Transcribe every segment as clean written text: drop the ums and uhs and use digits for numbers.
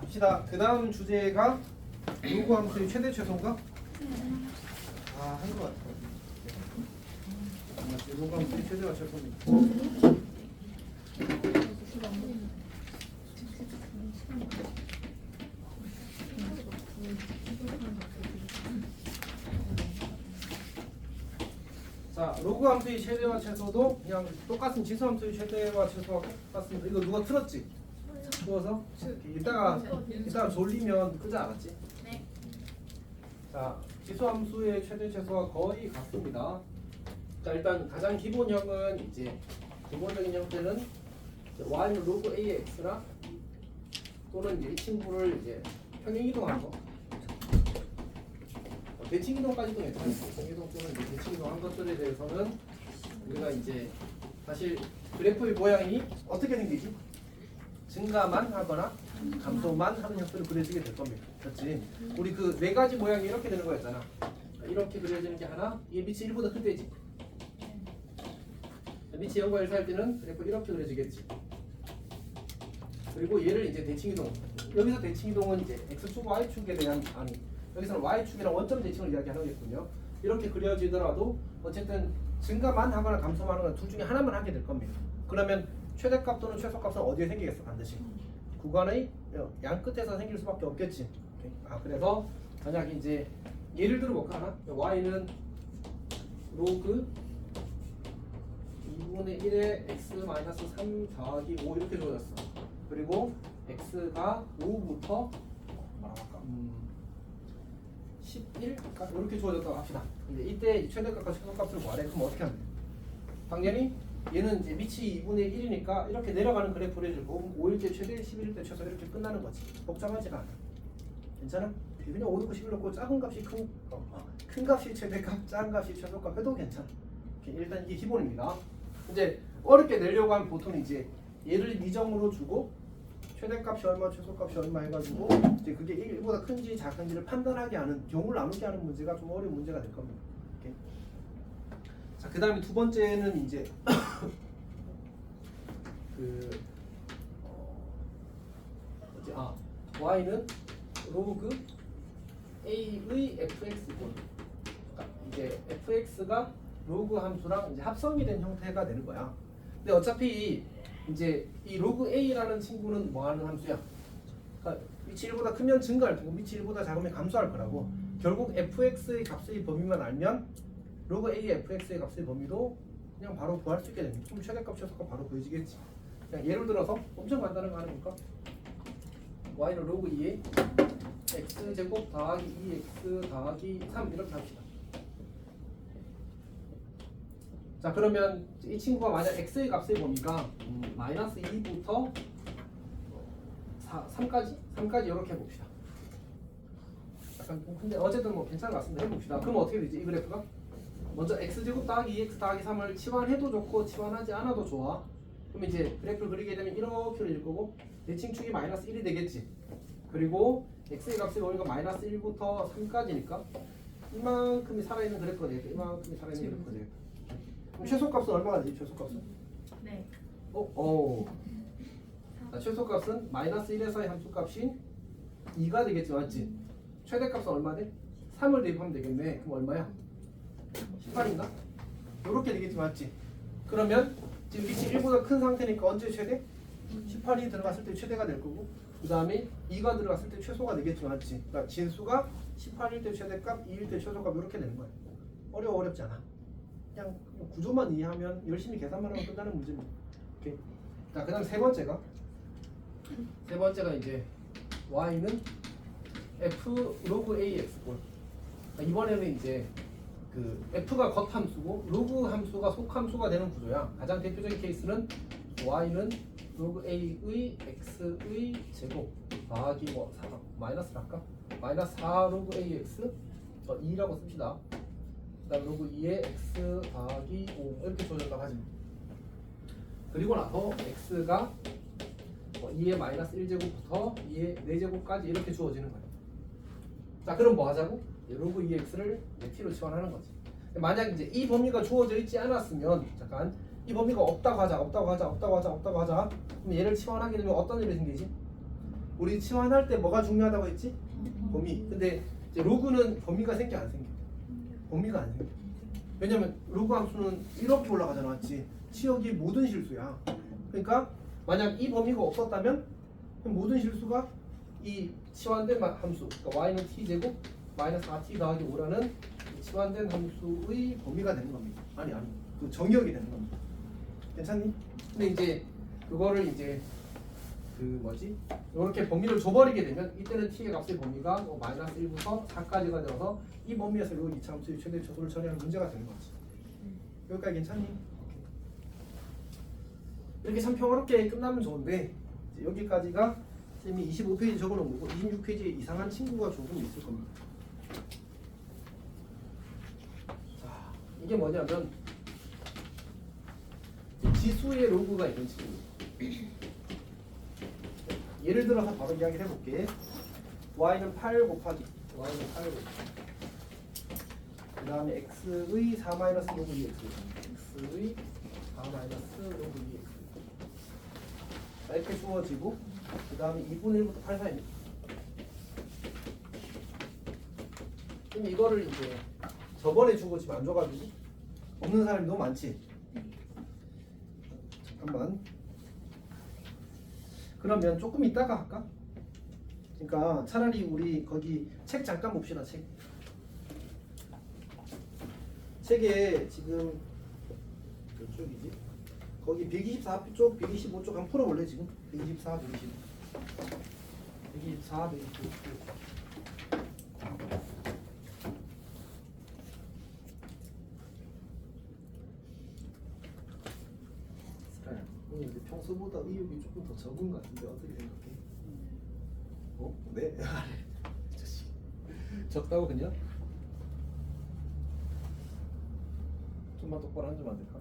봅시다. 그 다음 주제가 요구 함수의 최대 최소인가? 한 것 같아요. 요구 함수의 최대와 최소입니다. 자, 로그 함수의 최대와 최소도 그냥 똑같은 지수 함수의 최대와 최소와 똑같습니다. 이거 누가 틀었지? 틀어서 이따가 졸리면 끄지 않았지? 네. 자, 지수 함수의 최대 최소와 거의 같습니다. 자, 일단 가장 기본형은 이제 기본적인 형태는 y 로그 ax랑 또는 이제 이 친구를 이제 평행 이동한 거. 대칭 이동까지도 괜찮아요. 대칭 이동 또는 이제 대칭 이동한 것들에 대해서는 우리가 이제 사실 그래프의 모양이 어떻게 생기지? 증가만 하거나 감소만 하는 형태로 그려지게 될 겁니다. 그렇지? 우리 그 네 가지 모양이 이렇게 되는 거였잖아. 이렇게 그려지는 게 하나, 이게 밑이 1보다 클 때지. 밑이 0과 1 살 때는 그래프 이렇게 그려지겠지. 그리고 얘를 이제 대칭 이동. 여기서 대칭 이동은 이제 x축, y축에 대한 여기서는 y축이랑 원점 대칭을 이야기하겠군요. 이렇게 그려지더라도 어쨌든 증가만 하거나 감소만 하거나 둘 중에 하나만 하게 될 겁니다. 그러면 최대값 또는 최소값은 어디에 생기겠어? 반드시 구간의 양 끝에서 생길 수밖에 없겠지. 그래서 만약에 이제 예를 들어볼까 하나? y는 로그 2분의 1의 x-3 더하기 5 이렇게 주어졌어. 그리고 x가 5부터 11까지 이렇게 주어졌다고 합시다. 근데 이때 최대값과 최소값을 구하래. 그럼 어떻게 하면 돼? 당연히 얘는 이제 밑이 2분의 1이니까 이렇게 내려가는 그래프를 해주고 5일째 최대, 11일째 최소 이렇게 끝나는 거지. 복잡하지가 않아. 괜찮아? 그냥 5 넣고 11 넣고 작은 값이 큰 값이 최대값, 작은 값이 최소값 해도 괜찮아. 일단 이게 기본입니다. 이제 어렵게 내려고 하면 보통 이제 얘를 미정으로 주고 최대값이 얼마, 최소값이 얼마 해가지고 이제 그게 1보다 큰지 작은지를 판단하게 하는 경우를 나누게 하는 문제가 좀 어려운 문제가 될 겁니다. 오케이? 자, 그 다음에 두 번째는 이제 y는 로그 a의 fx고 이제 fx가 로그 함수랑 이제 합성이 된 형태가 되는 거야. 근데 어차피 이제 이 로그 a라는 친구는 뭐 하는 함수야? 그러니까 위치 1보다 크면 증가할 테고 위치 1보다 작으면 감소할 거라고. 결국 fx의 값의 범위만 알면 로그 a fx의 값의 범위도 그냥 바로 구할 수 있게 됩니다. 그럼 최대값, 최소값 바로 보여지겠지. 그냥 예를 들어서 엄청 간단한 거 하는 거니까 y는 로그 2의 x제곱 더하기 2x 더하기 3 이렇게 합시다. 자, 그러면 이 친구가 만약 x의 값의 범위가 마이너스 2부터 3까지 이렇게 해봅시다. 약간 근데 어쨌든 뭐 괜찮은 것 같습니다. 해봅시다. 그럼 어떻게 되지? 이 그래프가 먼저 x제곱 더하기 2x 더하기 3을 치환해도 좋고 치환하지 않아도 좋아. 그럼 이제 그래프를 그리게 되면 이렇게 그릴 거고 대칭축이 마이너스 1이 되겠지. 그리고 x의 값의 범위가 마이너스 1부터 3까지니까 이만큼이 살아있는 그래프가 되겠다. 이만큼이 살아있는 그래프가 되겠다. 그럼 최소값은 얼마가 되지? 최소값은? 네. 자, 최소값은 마이너스 1에서의 함수값이 2가 되겠지, 맞지? 최대값은 얼마 돼? 3을 대입하면 되겠네. 그럼 얼마야? 18인가? 이렇게 되겠지, 맞지? 그러면 지금 위치 1보다 큰 상태니까 언제 최대? 18이 들어갔을 때 최대가 될 거고 그 다음에 2가 들어갔을 때 최소가 되겠지, 맞지? 그러니까 진수가 18일 때 최대값, 2일 때 최소값 이렇게 되는 거야. 어렵지 않아. 그냥 구조만 이해하면 열심히 계산만 하면 끝나는 문제입니다. 오케이. 자, 그다음 세 번째가 이제 y는 f 로그 ax고 이번에는 이제 그 f가 겉함수고 로그 함수가 속함수가 되는 구조야. 가장 대표적인 케이스는 y는 로그 a의 x의 제곱 더하기 마이너스를 할까? 마이너스 4 로그 ax 2라고 씁시다. 그다음 로그 2의 x 더하기 5 이렇게 주어졌다고 하지. 그리고 나서 x가 2의 마이너스 1제곱부터 2의 4제곱까지 이렇게 주어지는 거예요. 자, 그럼 뭐 하자고? 로그 2x를 t로 치환하는 거지. 만약 이제 이 범위가 주어져 있지 않았으면 잠깐 이 범위가 없다고 하자. 그럼 얘를 치환하게 되면 어떤 일이 생기지? 우리 치환할 때 뭐가 중요하다고 했지? 범위. 근데 이제 로그는 범위가 생겨 안 생겨? 범위가 안 생겨. 왜냐면 로그 함수는 이렇게 올라가잖아, 맞지? 치역이 모든 실수야. 그러니까 만약 이 범위가 없었다면 모든 실수가 이 치환된 함수, 그러니까 y는 t제곱 마이너스 4t 더하기 5라는 치환된 함수의 범위가 되는 겁니다. 아니 그 정의역이 되는 겁니다. 괜찮니? 근데 이제 그거를 이제 그 뭐지? 이렇게 범위를 줘버리게 되면 이때는 t의 값의 범위가 뭐 마이너스 1부터 4까지가 되어서 이 범위에서 요 이차 함수의 최대 초수를 처리하는 문제가 되는 거지. 여기까지 괜찮니? 이렇게 참 평화롭게 끝나면 좋은데 이제 여기까지가 쌤이 25페이지 적어놓은 거고 26페이지에 이상한 친구가 조금 있을 겁니다. 자, 이게 뭐냐면 지수의 로그가 있는 친구입니다. 예를 들어서 바로 이야기를 해볼게. y는 8 곱하기 y는 8 곱하기 그 다음에 x의 4 마이너스 로그 2x x의 4 마이너스 로그 2x 이렇게 주어지고 그 다음에 2분의 1부터 8 사이입니다. 그럼 이거를 이제 저번에 준 거 지금 안 줘가지고 없는 사람이 너무 많지? 잠깐만. 그러면 조금 이따가 할까? 그러니까 차라리 우리 거기 책 잠깐 봅시다. 책에 지금 몇 쪽이지? 거기 124쪽, 125쪽 한번 풀어볼래 지금? 124, 125 124, 125 오늘 근데 평소보다 의욕이 조금 더 적은 것 같은데 어떻게 생각해? 어? 네? 적다고 그냥? 좀만 똑바로 앉으면 안 될까?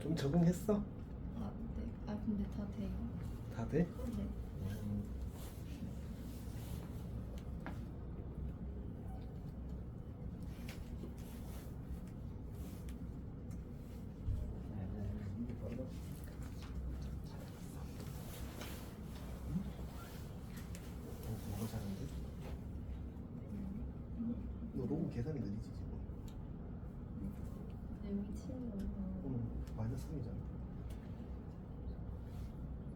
좀 적응했어? 아, 네. 아, 근데 다 돼요. 다 돼? 네. 뭐가 잘하는데? 너 너무 계산이 느리지 지금? 여기 치는 거 응, 마이너스 3이잖아.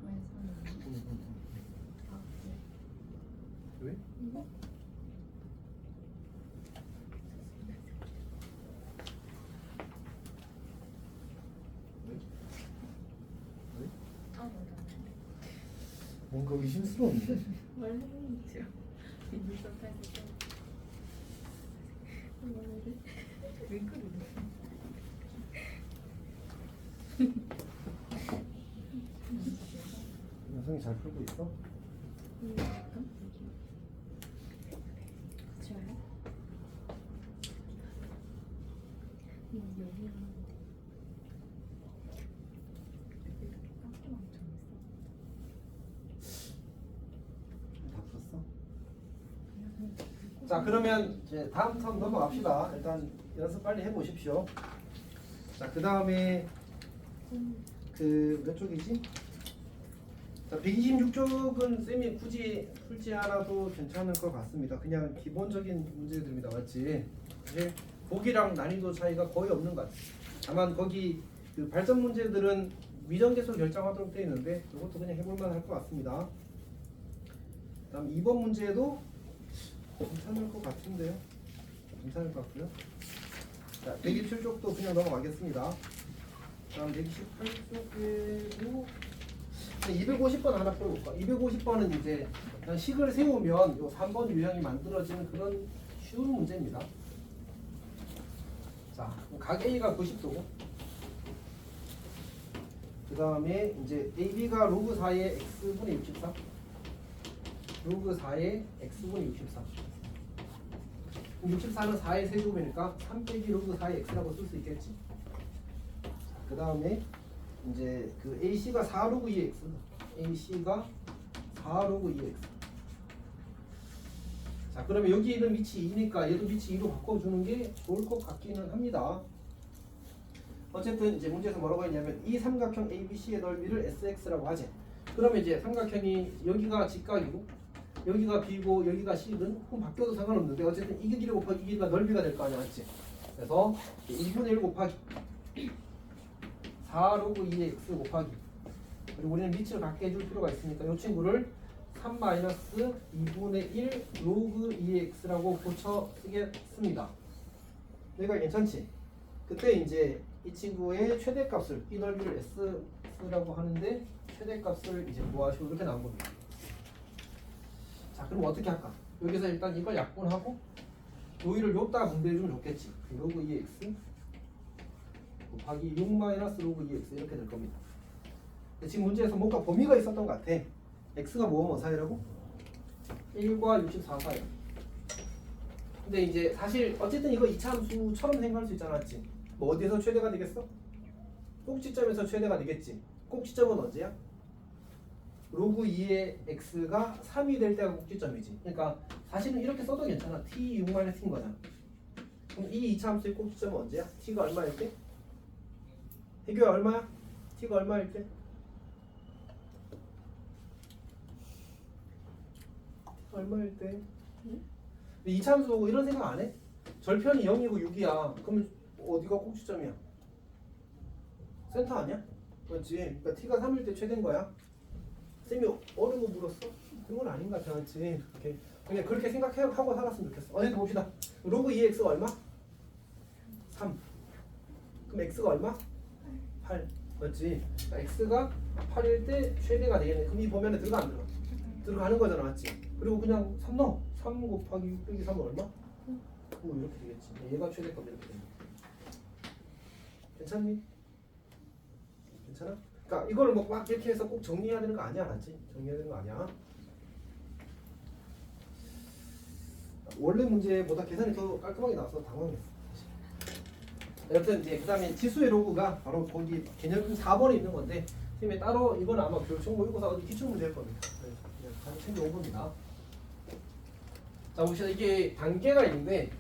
마이너스 아, 네. 왜? 왜? 아, 맞아. 뭔가 의심스러운데? 원래 있죠. 비슷한 게 좀. 왜 그러냐? 여성이 잘 풀고 있어? 약간? 그쵸? 여기 하는데 이렇게 깜깜하게 정했어. 다 풀었어? 자, 그러면 이제 다음 턴 넘어갑시다. 일단 연습 빨리 해보십시오. 자, 그 다음에 그 몇 쪽이지? 자, 126쪽은 쌤이 굳이 풀지 않아도 괜찮을 것 같습니다. 그냥 기본적인 문제들입니다. 맞지? 사실 보기랑 난이도 차이가 거의 없는 것 같아요. 다만 거기 그 발전 문제들은 미정계수 결정하도록 되어 있는데 이것도 그냥 해볼만 할 것 같습니다. 다음 2번 문제도 괜찮을 것 같은데요. 괜찮을 것 같고요. 자, 127쪽도 그냥 넘어가겠습니다. 다음 128쪽에도 250번 하나 풀어볼까? 250번은 이제 그냥 식을 세우면 요 3번 유형이 만들어지는 그런 쉬운 문제입니다. 자, 각 A가 90도고 그 다음에 이제 AB가 로그 4의 x분의 64. 로그 4의 x분의 64. 64는 4의 세제곱이니까 3 빼기 로그 4의 x라고 쓸 수 있겠지. 그 다음에 이제 그 AC가 4 로그 2x. AC가 4 로그 2x. 자, 그러면 여기 있는 밑이 2니까 얘도 밑이 2로 바꿔주는 게 좋을 것 같기는 합니다. 어쨌든 이제 문제에서 뭐라고 했냐면 이 삼각형 ABC의 넓이를 SX라고 하지. 그러면 이제 삼각형이 여기가 직각이고 여기가 B고 여기가 C든 그럼 바뀌어도 상관없는데 어쨌든 이 길이 곱하기 이 길이가 넓이가 될 거 아니야, 맞지? 그래서 2분의 1 곱하기 4 로그 2의 x 곱하기 그리고 우리는 밑을 같게 해줄 필요가 있으니까 이 친구를 3 마이너스 2분의 1 로그 2의 x라고 고쳐 쓰겠습니다. 여기가 괜찮지? 그때 이제 이 친구의 최대값을 이 넓이를 s라고 하는데 최대값을 이제 구하시고 이렇게 나온 겁니다. 자, 그럼 어떻게 할까? 여기서 일단 이걸 약분하고 여기를 요따 분배해주면 좋겠지. 로그 2x 곱하기 6 마이너스 로그 2x 이렇게 될 겁니다. 근데 지금 문제에서 뭔가 범위가 있었던 것 같아. x가 뭐뭐 사이라고? 1과 64 사이. 근데 이제 사실 어쨌든 이거 이차함수처럼 생각할 수 있잖아, 맞지? 뭐 어디에서 최대가 되겠어? 꼭지점에서 최대가 되겠지. 꼭지점은 언제야? 로그 2의 x가 3이 될 때가 꼭지점이지. 그러니까 사실은 이렇게 써도 괜찮아. t 6-t인 거잖아. 그럼 이 이차함수의 꼭지점은 언제야? t가 얼마일 때? 해교야 얼마야? t가 얼마일 때? 얼마일 때? 이차함수 보고 이런 생각 안 해? 절편이 0이고 6이야. 그러면 어디가 꼭지점이야? 센터 아니야? 그렇지. 그러니까 t가 3일 때 최대인 거야. 쌤이 어려운 거 물었어? 그런 건 아닌 것 같아, 맞지? 이렇게 그냥 그렇게 생각하고 살았으면 좋겠어. 어쨌든 봅시다. 로그 2x가 얼마? 3. 그럼 x가 얼마? 8. 맞지? 그러니까 x가 8일 때 최대가 되겠네. 그럼 이 범위안에 들어가 안 들어가? 들어가는 거잖아, 맞지? 그리고 그냥 3 넣어. 3 곱하기 6 빼기 3은 얼마? 이렇게 되겠지. 얘가 최대값 이렇게 되는 거야. 괜찮니? 괜찮아? 그러니까 이걸 뭐 막 이렇게 해서 꼭 정리해야 되는 거 아니야, 맞지? 정리해야 되는 거 아니야. 원래 문제보다 계산이 더 깔끔하게 나와서 당황했어. 여튼 이제 그다음에 지수의 로그가 바로 거기 개념 4번에 있는 건데 선생님이 따로 이건 아마 교육청 모의고사 어디 기출 문제일 겁니다. 그래서 그냥 잘 챙겨온 겁니다. 자, 봅시다. 이게 단계가 있는데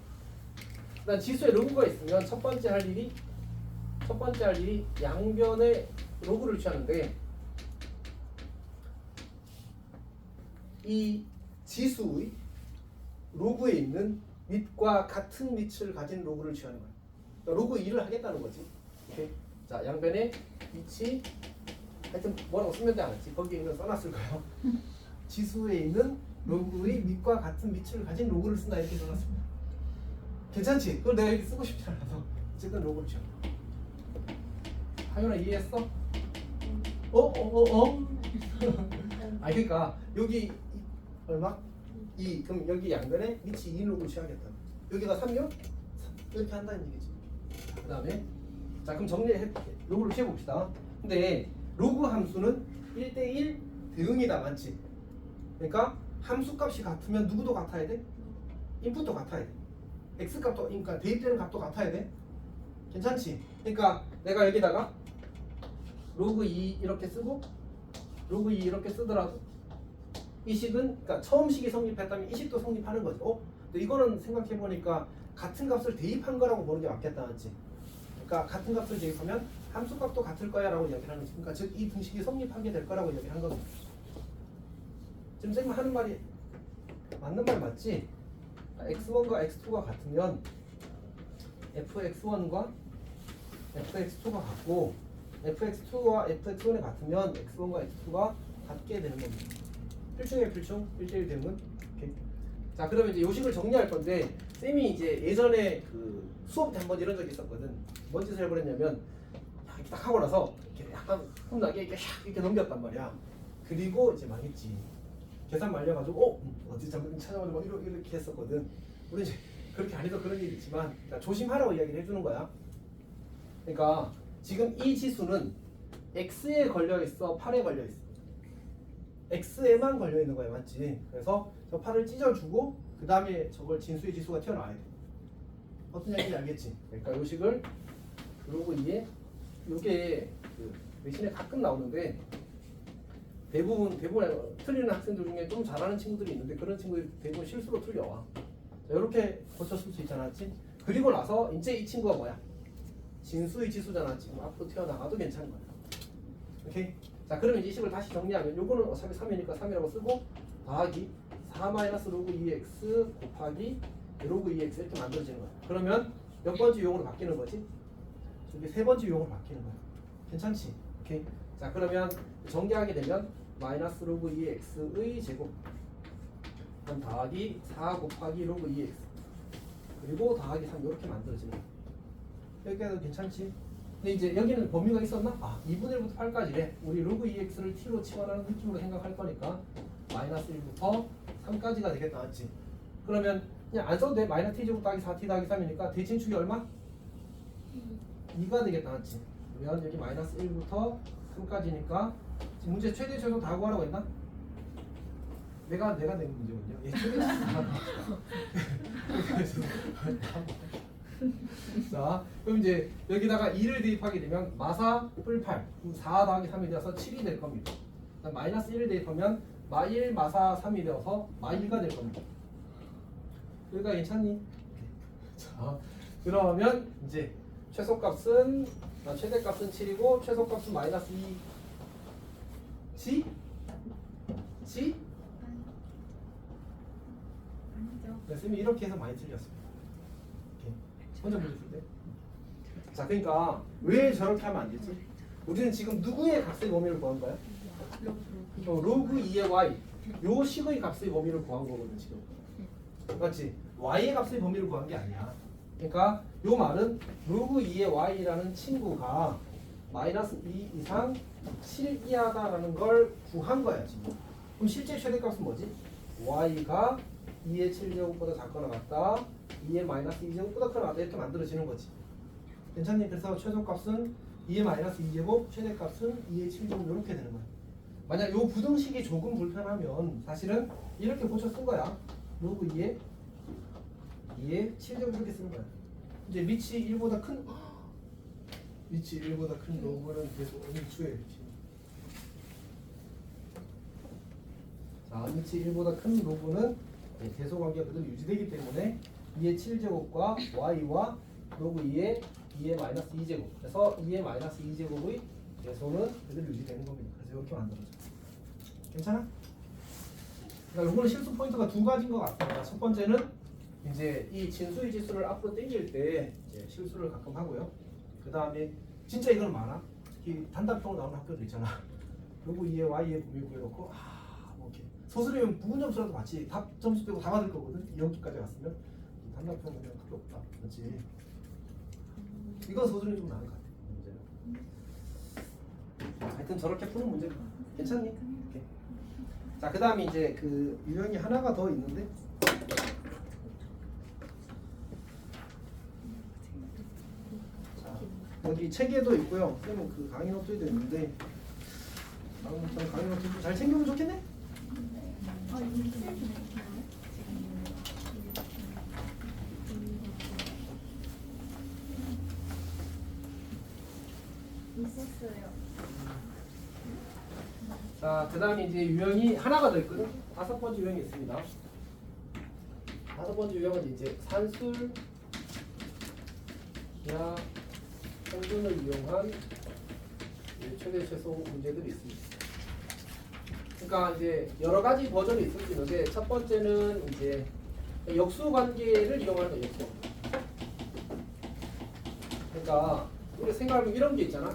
일단 지수의 로그가 있으면 첫 번째 할 일이 양변의 로그를 취하는데 이 지수의 로그에 있는 밑과 같은 밑을 가진 로그를 취하는 거야. 그러니까 로그 2를 하겠다는 거지. 오케이. 자, 양변의 밑이 하여튼 뭐라고 쓰면 돼 안 했지? 거기에 있는 써놨을까요? 지수에 있는 로그의 밑과 같은 밑을 가진 로그를 쓴다 이렇게 써놨습니다. 괜찮지? 그걸 내가 이렇게 쓰고 싶지 않아서 어쨌든 로그를 취한다. 하윤아 이해했어? 아, 그러니까 여기 얼마? 2. 그럼 여기 양변에 밑이 2인 로그를 취하겠다. 여기가 3이요? 이렇게 한다는 얘기지. 그 다음에 자, 그럼 정리해 로그를 취해봅시다. 근데 로그 함수는 1대1 대응이다, 맞지? 그러니까 함수 값이 같으면 누구도 같아야 돼? 인풋도 같아야 돼. x 값도, 그러니까 대입되는 값도 같아야 돼. 괜찮지? 그러니까 내가 여기다가 로그 2 이렇게 쓰고 로그 2 이렇게 쓰더라도 이 식은 그러니까 처음 식이 성립했다면 이 식도 성립하는 거죠. 근데 이거는 생각해보니까 같은 값을 대입한 거라고 보는 게 맞겠다, 맞지? 그러니까 같은 값을 대입하면 함수 값도 같을 거야 라고 이야기를 하는 거지. 그러니까 즉 이 등식이 성립하게 될 거라고 이야기를 한 겁니다. 지금 쌤이 하는 말이 맞는 말 맞지? x1과 x2가 같으면 fx1과 fx2가 같고 fx2와 fx1이 같으면 x1과 x2가 같게 되는 겁니다. 필충이에요, 필충. 1대1 대응은. 오케이. 자, 그러면 이제 요식을 정리할 건데 쌤이 이제 예전에 그 수업 때 한번 이런 적이 있었거든. 뭔 짓을 해버렸냐면 이렇게 딱 하고 나서 이렇게 약간 흠나게 이렇게 넘겼단 말이야. 그리고 이제 망했지. 계산 말려가지고 어디 잘못 찾아가지고 이렇게 했었거든. 우리 이제 그렇게 안 해도 그런 일이 있지만 그러니까 조심하라고 이야기를 해주는 거야. 그러니까 지금 이 지수는 x에 걸려 있어, 8에 걸려 있어. x에만 걸려 있는 거야, 맞지? 그래서 저 8을 찢어주고 그 다음에 저걸 진수의 지수가 튀어나와야 돼. 어떤 얘기인지 알겠지? 그러니까 요 식을 그러고 이게 요게 그 외신에 가끔 나오는데 대부분 틀리는 학생들 중에 좀 잘하는 친구들이 있는데 그런 친구들이 대부분 실수로 틀려와. 이렇게 고쳤을 수 있잖아, 맞지? 그리고 나서 이제 이 친구가 뭐야? 진수의 지수잖아. 지금 앞으로 튀어나가도 괜찮은 거야. 오케이? 자, 그러면 이제 이 식을 다시 정리하면 요거는 어차피 3이니까 3이라고 쓰고 더하기 4 마이너스 로그 2x 곱하기 로그 2x 이렇게 만들어지는 거야. 그러면 몇 번째 유형으로 바뀌는 거지? 저기 세 번째 유형으로 바뀌는 거야. 괜찮지? 오케이? 자, 그러면 정리하게 되면 마이너스 로그 2x의 제곱 그럼 더하기 4 곱하기 로그 2x 그리고 더하기 3 이렇게 만들어지는 거야. 여기까지도 괜찮지? 근데 이제 여기는 범위가 있었나? 2분의 1부터 8까지래. 우리 로그 2x를 t로 치환하는 느낌으로 생각할 거니까 마이너스 1부터 3까지가 되겠다, 맞지? 그러면 그냥 안 써도 돼. 마이너스 t제곱 더하기 4t 더하기 3이니까 대진축이 얼마? 2가 되겠다, 맞지? 그러면 여기 마이너스 1부터 3까지니까 지금 문제 최대 최소 다 구하라고 했나? 내가 낸 문제군요. 예, 최대 최소 다 자, 그럼 이제 여기다가 2를 대입하게 되면 마사 뿔8 4 더하기 3이 되어서 7이 될 겁니다. 마이너스 1을 대입하면 마1 마사 3이 되어서 마1가 될 겁니다. 여기가 괜찮니? 자, 그러면 이제 최소값은 최대값은 7이고 최소값은 마이너스 2 지? 아니죠. 네, 쌤이 이렇게 해서 많이 틀렸습니다. 혼자 보여줄 때. 자, 그러니까 왜 저렇게 하면 안 되지? 우리는 지금 누구의 값의 범위를 구한 거야? 로그 2의 y. 요 식의 값의 범위를 구한 거거든 지금. 맞지? y의 값의 범위를 구한 게 아니야. 그러니까 요 말은 로그 2의 y라는 친구가 마이너스 2 이상 7 이하다라는 걸 구한 거야 지금. 그럼 실제 최대값은 뭐지? y가 2의 7제곱보다 작거나 같다. 2의 마이너스 2제곱보다 크거나 같다. 이렇게 만들어지는 거지. 괜찮니? 그래서 최소값은 2의 마이너스 2제곱, 최대값은 2의 7제곱 이렇게 되는 거야. 만약 요 부등식이 조금 불편하면 사실은 이렇게 고쳐 쓴 거야. 로그 2의 7제곱 이렇게 쓰는 거야. 이제 밑이 1보다 큰 로그는 계속 음수에 자, 밑이 1보다 큰 로그는 대소관계가 그대로 유지되기 때문에 2의 7제곱과 y와 로그 2의 마이너스 2제곱 그래서 2의 마이너스 2제곱의 대소는 그대로 유지되는 겁니다. 그래서 이렇게 만들어져. 괜찮아? 그러니까 이거는 실수 포인트가 두 가지인 것 같아요. 첫 번째는 이제 이 진수의 지수를 앞으로 당길 때 이제 실수를 가끔 하고요. 그 다음에 진짜 이건 많아. 특히 단답형으로 나오는 학교도 있잖아. 로그 2의 y의 범위 구해놓고 뭐 이렇게 소수리면 부분 점수라도 같이 답 점수 빼고 다 받을 거거든. 2학기까지 갔으면 단답형은 그냥 그게 없다. 그렇지? 이건 소수리 좀 나은 것 같아. 문제는. 하여튼 저렇게 푸는 문제 괜찮니? 오케이. 자, 그 다음에 이제 그 유형이 하나가 더 있는데 자, 여기 책에도 있고요. 쌤은 그 강의 노트에도 있는데 다음부터는 강의 노트 좀 잘 챙겨보면 좋겠네? 있었어요. 자, 그 다음에 이제 유형이 하나가 더 있거든. 5번째 유형이 있습니다. 5번째 유형은 이제 산술이나 평균을 이용한 최대 최소 문제들이 있습니다. 그러니까 이제 여러 가지 버전이 있을 수 있는데 첫 번째는 이제 역수 관계를 이용하는 거예요. 역수. 그러니까 우리 생각하면 이런 게 있잖아.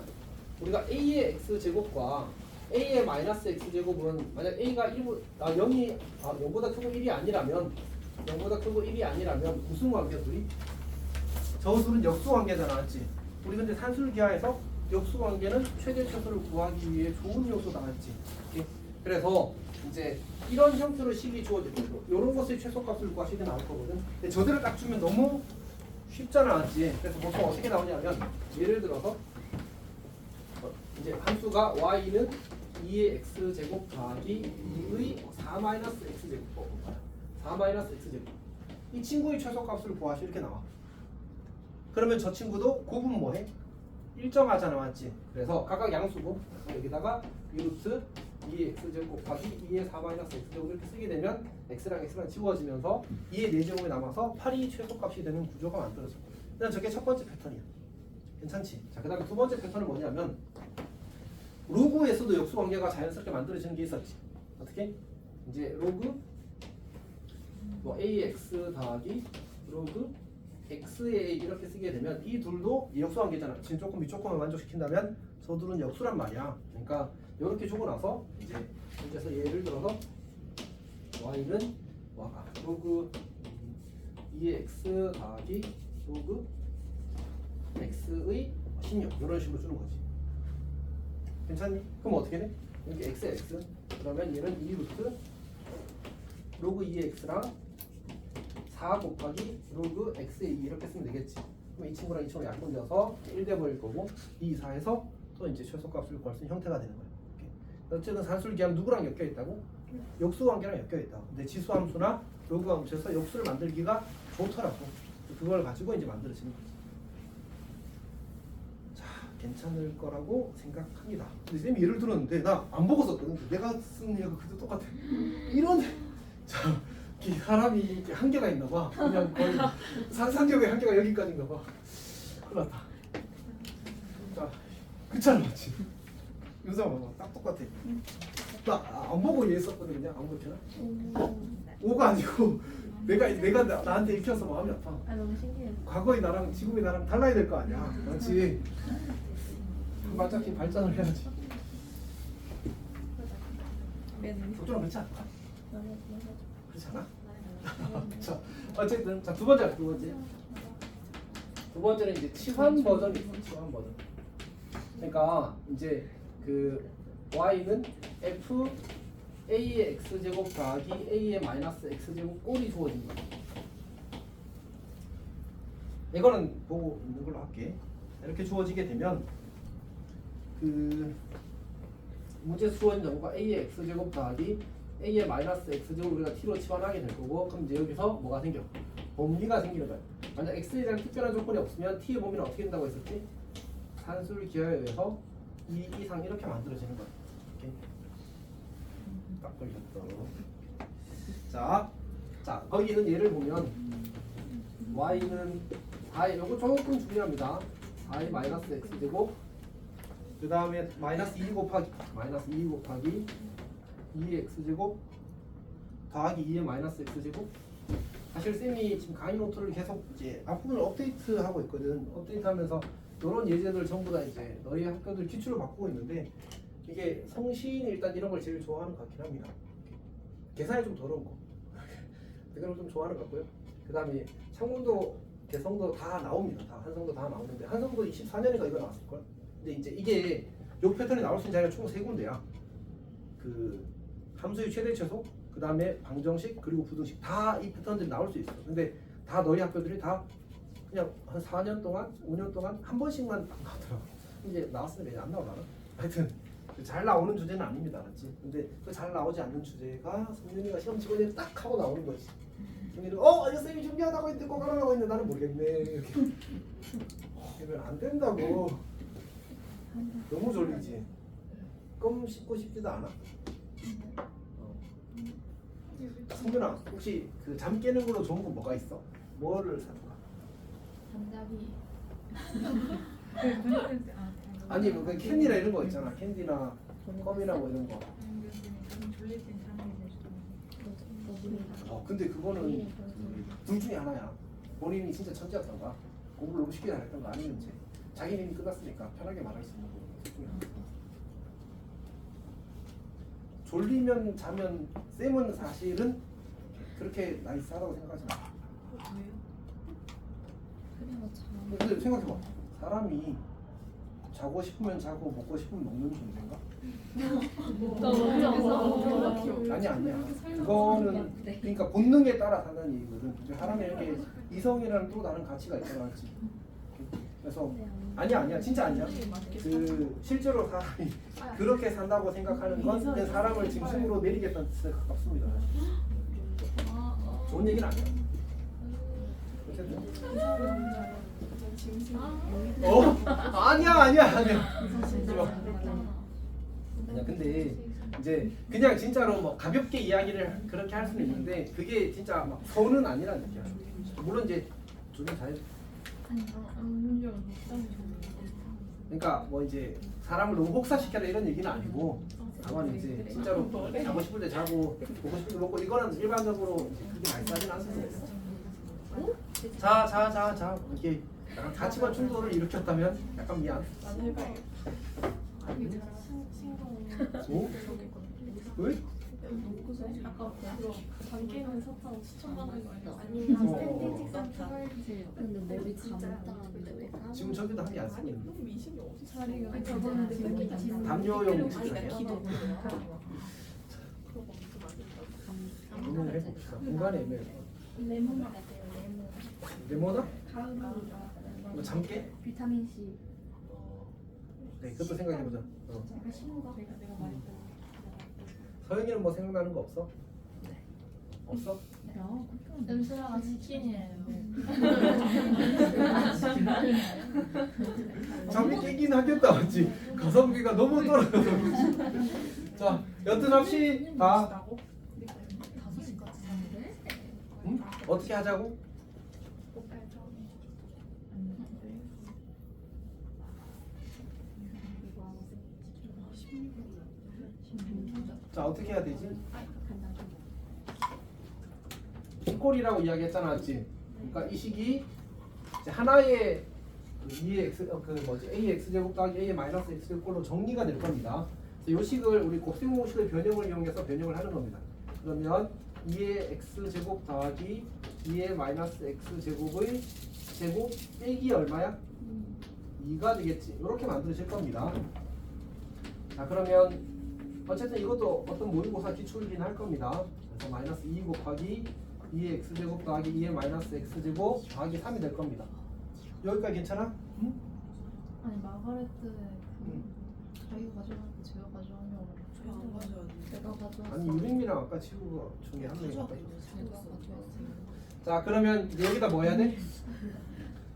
우리가 a의 x 제곱과 a의 마이너스 x 제곱은 만약 a가 0보다 크고 1이 아니라면 무슨 관계야 둘이? 저수는 역수 관계잖아, 맞지? 우리 근데 산술 기하에서 역수 관계는 최대 최소를 구하기 위해 좋은 요소다, 맞지? 그래서 이제 이런 형태로 식이 주어질 거고 이런 것의 최소값을 구하시게 나올 거거든. 근데 저대로 딱 주면 너무 쉽잖아, 맞지? 그래서 보통 어떻게 나오냐면 예를 들어서 이제 함수가 y는 2의 x제곱 더하기 2의 4-x제곱 4-x제곱 이 친구의 최소값을 구하시 이렇게 나와. 그러면 저 친구도 곱은 뭐해? 일정하잖아, 맞지? 그래서 각각 양수고 여기다가 2루트 2x제곱 곱하기 2의 4-x제곱 이렇게 쓰게 되면 x랑 x랑 지워지면서 2의 4제곱이 남아서 8이 최소값이 되는 구조가 만들어져. 일단 저게 첫 번째 패턴이야. 괜찮지? 자, 그 다음에 두 번째 패턴은 뭐냐면 로그에서도 역수 관계가 자연스럽게 만들어지는 게 있었지. 어떻게? 이제 로그 뭐 ax 더하기 로그 x의 a 이렇게 쓰게 되면 이 둘도 역수 관계잖아. 지금 조금 위조건을 만족시킨다면 저 둘은 역수란 말이야. 그러니까 이렇게 주고 나서 이제 문제에서 예를 들어서 y는 로그 2의 x 더하기 로그 x의 16 이런 식으로 주는 거지. 괜찮니? 그럼 어떻게 돼? 여기 x 그러면 얘는 2루트 로그 2x랑 4 곱하기 로그 x의 2 이렇게 쓰면 되겠지. 그럼 이 친구랑 이 친구가 약분되어서 1돼 버릴 거고 2, 4에서 또 이제 최소값을 구할 수 있는 형태가 되는 거야. 이렇게. 어쨌든 산술기하면 누구랑 엮여 있다고? 역수 관계랑 엮여 있다고. 근데 지수 함수나 로그 함수에서 역수를 만들기가 좋더라고. 그걸 가지고 이제 만들어지는 거지. 자, 괜찮을 거라고 생각합니다. 근데 쌤이 예를 들었는데 나 안 보고 썼거든. 내가 쓴 얘가 그도 똑같아. 이런 자. 이 사람이 이렇게 한계가 있나 봐. 그냥 거의 상상력의 한계가 여기까지인가 봐. 큰일 났다. 자, 그렇잖아, 맞지? 윤상 봐봐, 딱 똑같아. 나 안 보고 얘했었거든 그냥 아무렇게나. 5가 아니고 내가 나한테 읽혀서 마음이 아파. 아 너무 신기해. 과거의 나랑 지금의 나랑 달라야 될 거 아니야, 맞지? 한 발짝씩 발전을 해야지. 속도는 그렇지 않을까? 그렇지 않아? 자, 어쨌든 자, 두 번째는 이제 치환 버전이 있어. 치환 버전. 그러니까 이제 그 y는 f a의 x제곱 더하기 a의 마이너스 x제곱 꼴이 주어진 거야. 이거는 보고 있는 걸로 할게. 이렇게 주어지게 되면 그 문제 주어진 정보가 a의 x제곱 더하기 a의 마이너스 x제곱 우리가 t로 치환하게 될 거고, 그럼 이제 여기서 뭐가 생겨? 범위가 생기는 거야. 만약 x에 대한 특별한 조건이 없으면 t의 범위는 어떻게 된다고 했었지? 산술 기하에 의해서 2 이상 이렇게 만들어지는 거야. 이렇게 딱 걸렸어. 자 거기는 예를 보면 y는 요거 조금 중요합니다. i 마이너스 x제곱 그 다음에 마이너스 2 곱하기 2x제곱 더하기 2의 마이너스 x제곱. 사실 쌤이 지금 강의 노트를 계속 이제 앞부분을 업데이트하고 있거든. 업데이트하면서 이런 예제들 전부 다 이제 너희 학교들 기출을 바꾸고 있는데, 이게 성신이 일단 이런 걸 제일 좋아하는 것 같긴 합니다. 계산이 좀 더러운 거 그걸 좀 좋아하는 것 같고요. 그 다음에 창문도 개성도 다 나옵니다. 다 한성도 다 나오는데 한성도 24년인가 이거 나왔을걸. 근데 이제 이게 요 패턴이 나올 수 있는 자리가 총 3군데야. 그 함수의 최대 최소, 그 다음에 방정식, 그리고 부등식 다 이 패턴들이 나올 수 있어. 근데 다 너희 학교들이 다 그냥 한 4년 동안, 5년 동안 한 번씩만 안 나오더라고. 이제 나왔으면 이제 안 나오나? 하여튼 잘 나오는 주제는 아닙니다, 맞지? 근데 그 잘 나오지 않는 주제가 성윤이가 시험 치고 이제 딱 하고 나오는 거지. 성윤이 아니 쌤이 준비하다고 했는데 꼭 하라고 했는데 나는 모르겠네. 이렇게 이러면 안 된다고. 너무 졸리지. 껌 씹고 싶지도 않아. 성윤아, 혹시 그 잠 깨는 걸로 좋은 거 뭐가 있어? 뭐를 사줄까? 정답이. 아니 뭐 그 캔디나 이런 거 있잖아. 캔디나 껌이나 뭐 이런 거. 졸릴 땐 잠이 근데 그거는 둘 중에 하나야. 본인이 진짜 천재였던 거야. 공부를 너무 쉽게 잘했던 거 아니면 이제 자기는 이미 끝났으니까 편하게 말할 수 있는 거. 둘 중에 하나. 졸리면 자면 쌤은 사실은 그렇게 나이스하다고 생각하지 마. 왜요? 근데 생각해봐. 사람이 자고 싶으면 자고 먹고 싶으면 먹는 존재인가? 아니야. 그거는 그러니까 본능에 따라 사는 얘기거든. 사람의 이렇게 이성이라는 또 다른 가치가 있잖아, 맞지? 그래서 아니야 진짜 아니야. 그 실제로 사람이 그렇게 산다고 생각하는 건 그냥 사람을 중심으로 내리겠다는 뜻에 가깝습니다. 좋은 얘기는 아니야. 어쨌든. 아니야. 아니야. 근데 이제 그냥 진짜로 뭐 가볍게 이야기를 그렇게 할 수는 있는데 그게 진짜 막 서운은 아니라는 얘기야. 물론 이제 조금 잘. 그러니까 뭐 이제 사람을 너무 혹사시켜라 이런 얘기는 아니고 다만 이제 진짜로 자고 싶을 때 자고 먹고 싶을 때 먹고 이거는 일반적으로 이제 그렇게 많이 싸진 않습니다. 자 이렇게 약간 가치관 충돌을 일으켰다면 약간 미안. 오? 왜? 아까 단계는 사탕 추천받는 거 아니야? 아니면 스탠딩 책상 추가해주세요. 근데 머리 감았다는데 왜 감아? 지금 저기도 한게 안 쓰고 있는 미신이 어디 자리가 아니 저거는 되게 지금 담요용 아니 기도 고민을 해봅시다. 공간이 애매해. 레몬 같아요. 레몬. 네모나? 가을로 뭐 잠깨? 비타민 C. 네, 그것도 생각해보자. 약간 신호가 내가 말했던 서영이는 뭐 생각나는 거 없어? 없어? 은수라가 치킨이에요. 잠이 깨긴 하겠다 맞지? 가성비가 너무 떨어져서 그렇지. 자 여튼 합시다. 5시까지 자는데? 응? 어떻게 하자고? 자 어떻게 해야 되지? 꼴이라고 이야기했잖아, 맞지? 그러니까 이 식이 이제 하나의 그 2x 그 뭐지 ax 제곱 더하기 a 마이너스 x 제곱꼴로 정리가 될 겁니다. 그래서 이 식을 우리 곱셈공식의 변형을 이용해서 변형을 하는 겁니다. 그러면 2의 x 제곱 더하기 2의 마이너스 x 제곱의 제곱 빼기 얼마야? 2가 되겠지. 이렇게 만드실 겁니다. 자 그러면 어쨌든 이것도 어떤 모의고사 기출이긴 할 겁니다. 그래서 마이너스 2 곱하기 2의 x제곱 더하기 2의 마이너스 x제곱 더하기 3이 될 겁니다. 여기까지 괜찮아? 응? 아니 마가레트 자기가 가져가는데 제가 가져가면 저안 가져야 돼. 내가 가져왔어. 아니 유림이랑 아까 친구가 중에 한 명이 갖다 줬어. 제가 가져왔어요. 자 그러면 이제 여기다 뭐 해야 돼?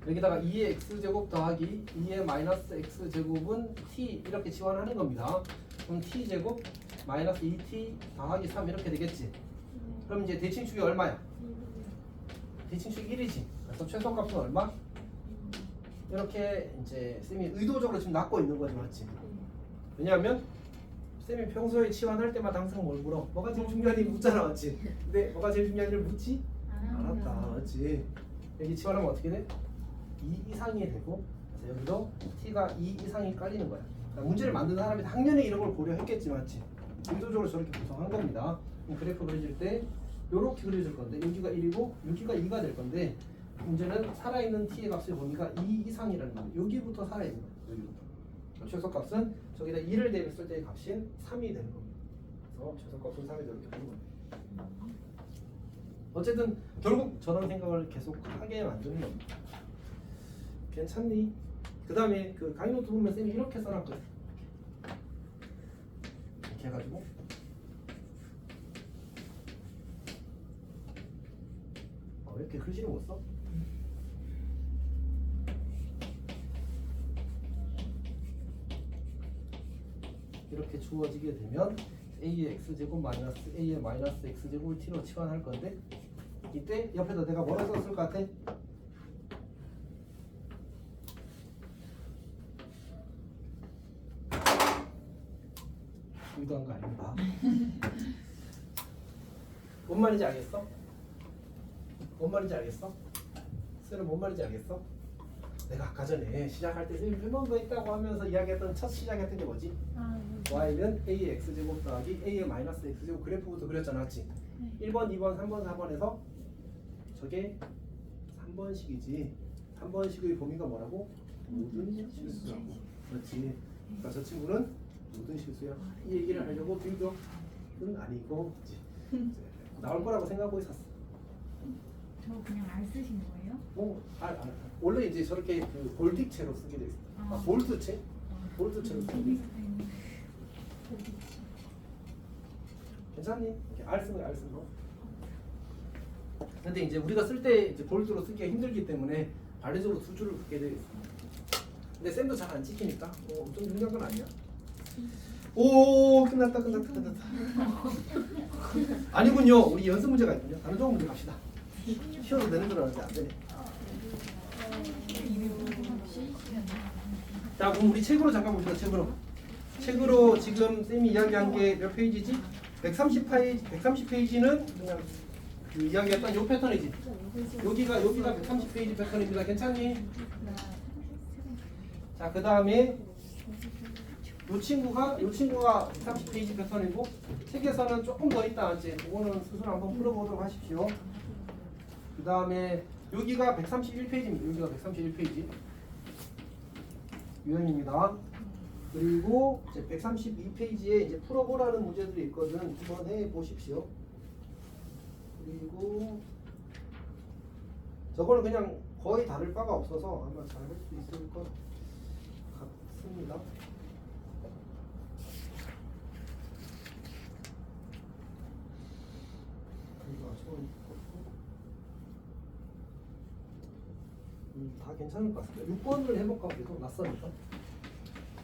여기다가 2의 x제곱 더하기 2의 마이너스 x제곱은 t 이렇게 지원하는 겁니다. 그럼 t제곱 마이너스 2t 더하기 3 이렇게 되겠지. 그럼 이제 대칭축이 얼마야? 대칭축이 1이지. 그래서 최소값은 얼마? 이렇게 이제 쌤이 의도적으로 지금 낳고 있는 거지, 맞지? 왜냐하면 쌤이 평소에 치환할 때마다 항상 뭘 물어? 뭐가 제일 중요한지 묻잖아, 맞지? 근데 뭐가 제일 중요한지를 묻지? 알았다, 맞지? 여기 치환하면 어떻게 돼? 2 이상이 되고, 그래서 여기도 t가 2 이상이 깔리는 거야. 그러니까 문제를 만드는 사람이 당연히 이런 걸 고려했겠지, 맞지? 의도적으로 저렇게 구성한 겁니다. 그래프 그려질 때 이렇게 그려질 건데 여기가 1이고 여기가 2가 될 건데 문제는 살아있는 t의 값의 범위가 2 이상이라는 겁니다. 여기부터 살아있는 거예요. 여기부터. 최소값은 저기다 2를 대입했을 때의 값인 3이 되는 겁니다. 그래서 최소값은 3이 이렇게 되는 겁니다. 어쨌든 결국 저런 생각을 계속 하게 만드는 겁니다. 괜찮니? 그 다음에 그 강의노트 보면 쌤이 이렇게 써놨거든. 이렇게 해가지고 왜 이렇게 글씨를 못 써? 이렇게 주어지게 되면 a의 x제곱 마이너스 a의 마이너스 x제곱을 t로 치환할 건데 이때 옆에다 내가 뭐라 썼을 것 같아? 의도한 거 아닙니다. 뭔 말인지 알겠어? 뭔 말인지 알겠어? 쌤은 뭔 말인지 알겠어? 내가 아까 전에 시작할 때 쌤이 몇번 더 있다고 하면서 이야기했던 첫 시작했던 게 뭐지? y는 a의 x제곱 더하기 a의 마이너스 x제곱 그래프부터 그렸잖아, 맞지? 1번, 2번, 3번, 4번에서 저게 3번식이지. 3번식의 범위가 뭐라고? 모든 실수라고. 그렇지. 그러니까 저 친구는 모든 실수야. 이 얘기를 하려고 빌드업은 아니고 나올 거라고 생각하고 있었어. 저 그냥 알 쓰신 거예요? 원래 이제 저렇게 그 볼딕체로 쓰게 돼 있어요. 아. 볼트체? 볼트체로 쓰게 돼 있어요. 괜찮니? 이렇게 알 쓰는 거, 알 쓰는 거. 근데 이제 우리가 쓸 때 이제 볼트로 쓰기가 힘들기 때문에 관리적으로 두 줄을 긋게 되어 있습니다. 근데 쌤도 잘 안 찍히니까 엄청 중요한 건 아니야. 오, 끝났다. 아니군요. 우리 연습 문제가 있군요. 다른 종목 문제 갑시다. 쉬어도 되는 줄 알았는데 안 되네. 자, 그럼 우리 책으로 잠깐 봅시다. 책으로 지금 쌤이 이야기한 게 몇 페이지지? 130페이지는 그냥 그 이야기했던 요 패턴이지. 여기가 130페이지 패턴입니다. 괜찮니? 자, 그 다음에 요 친구가 130페이지 패턴이고 책에서는 조금 더 있다 한지 그거는 스스로 한번 풀어보도록 하십시오. 그 다음에 여기가 131페이지입니다. 여기가 131페이지 유형입니다. 그리고 이제 132페이지에 이제 풀어보라는 문제들이 있거든. 한번 해보십시오. 그리고 저거는 그냥 거의 다를 바가 없어서 아마 잘 할 수 있을 것 같습니다. 다 괜찮을 것 같습니다. 6번을 해볼까? 계속 낯서니까.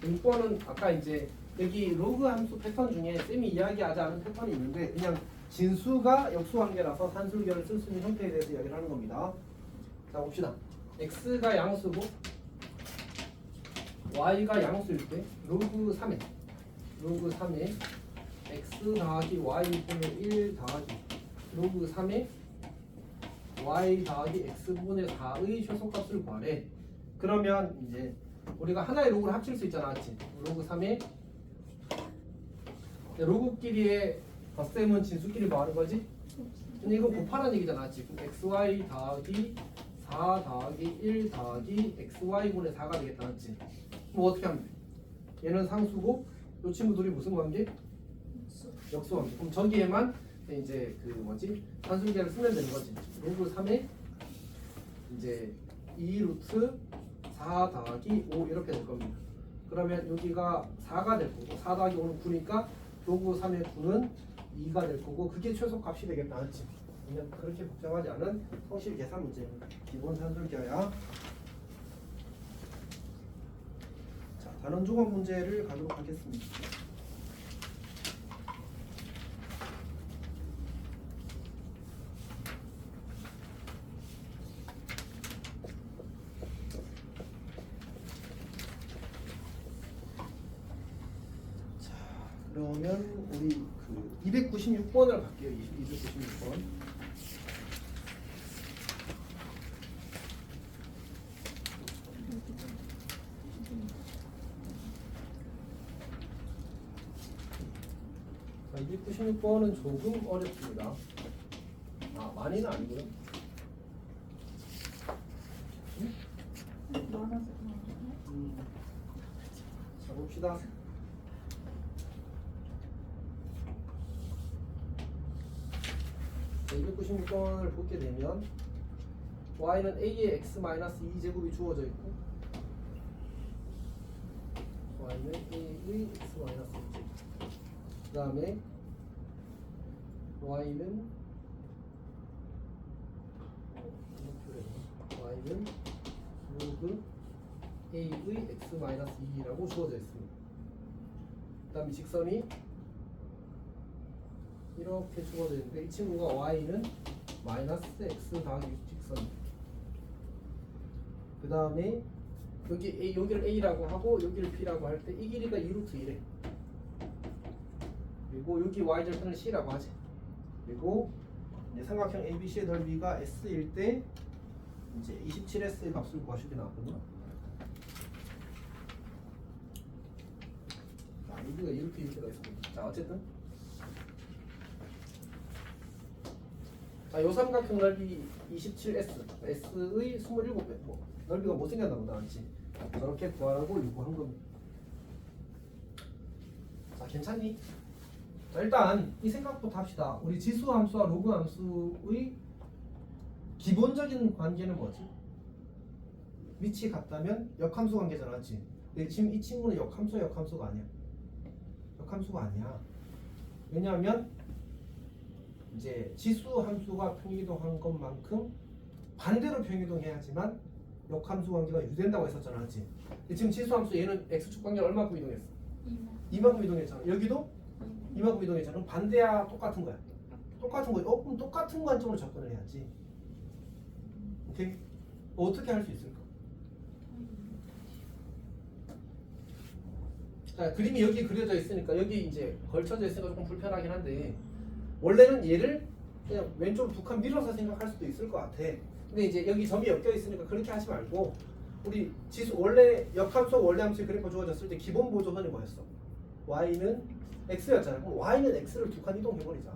6번은 아까 이제 여기 로그 함수 패턴 중에 쌤이 이야기하지 않은 패턴이 있는데 그냥 진수가 역수관계라서 산술계를 쓸 수 있는 형태에 대해서 이야기를 하는 겁니다. 자, 봅시다. x가 양수고 y가 양수일 때 로그 3에 x 더하기 y분의 1 더하기 로그 3에 y 더하기 x분의 4의 최소값을 구하래. 그러면 이제 우리가 하나의 로그를 합칠 수 있잖아, 그렇지? 로그 3에 로그끼리의 덧셈은 진수끼리 구하는 거지? 근데 이거 곱하라는 얘기잖아, 지금 xy 더하기 4 더하기 1 더하기 xy분의 4가 되겠다, 맞지? 뭐 어떻게 하면 돼? 얘는 상수고 이 친구들이 무슨 관계? 역수관계. 그럼 저기에만 이제 그 뭐지? 산술계를 쓰면 되는 거지. 로그 3에 이제 2루트 4 더하기 5 이렇게 될 겁니다. 그러면 여기가 4가 될 거고 4 더하기 5는 9니까 로그 3의 9는 2가 될 거고 그게 최소값이 되겠다, 맞지? 그냥 그렇게 복잡하지 않은 성실 계산 문제입니다. 기본 산술계야. 자, 단원 조건 문제를 가도록 하겠습니다. 그러면 우리 그 296번을 갈게요. 296번. 자, 296번은 조금 어렵습니다. 많이는 아니고요. 자, 봅시다. 자, 296번을 보게 되면 y는 a의 x-2제곱이 주어져 있고 y는 a의 x-2제곱 그 다음에 y는 로그 a의 x-2라고 주어져 있습니다. 그 다음에 직선이 이렇게 주어져 있는데 이 친구가 y는 마이너스 x 더하기 6 직선. 그 다음에 여기를 a라고 하고 여기를 b라고 할 때 이 길이가 2루트 1에 그리고 여기 y절편을 c라고 하지. 그리고 이제 삼각형 ABC의 넓이가 s일 때 이제 27s의 값을 구하시게 나왔거든요. 여기가 이렇게 때가 있습니다. 자, 어쨌든 자, 요 삼각형 넓이 27s, s의 27배, 넓이가 못생겼나 보다, 맞지? 저렇게 구하라고 요구한 겁니다. 자, 괜찮니? 자, 일단 이 생각부터 합시다. 우리 지수 함수와 로그 함수의 기본적인 관계는 뭐지? 위치 같다면 역함수 관계잖아, 맞지? 근데 지금 이 친구는 역함수가 아니야. 역함수가 아니야. 왜냐하면 이제 지수 함수가 평이동한 것만큼 반대로 평이동해야지만 역함수 관계가 유지된다고 했었잖아, 맞지? 근데 지금 지수 함수 얘는 x축 관계를 얼마큼 이동했어? 이만큼 이동했잖아. 여기도 이만큼 이동했잖아. 그럼 반대야 똑같은 거야. 똑같은 거. 그럼 똑같은 관점으로 접근을 해야지. 오케이? 어떻게 할 수 있을까? 자, 그림이 여기 그려져 있으니까 여기 이제 걸쳐져 있으니까 조금 불편하긴 한데 원래는 얘를 그냥 왼쪽으로 두 칸 밀어서 생각할 수도 있을 것 같아. 근데 이제 여기 점이 엮여 있으니까 그렇게 하지 말고 우리 지수 원래 역함수 원래 함수의 그래프 주어졌을 때 기본 보조선이 뭐였어? y는 x였잖아. 그럼 y는 x를 두 칸 이동해버리자.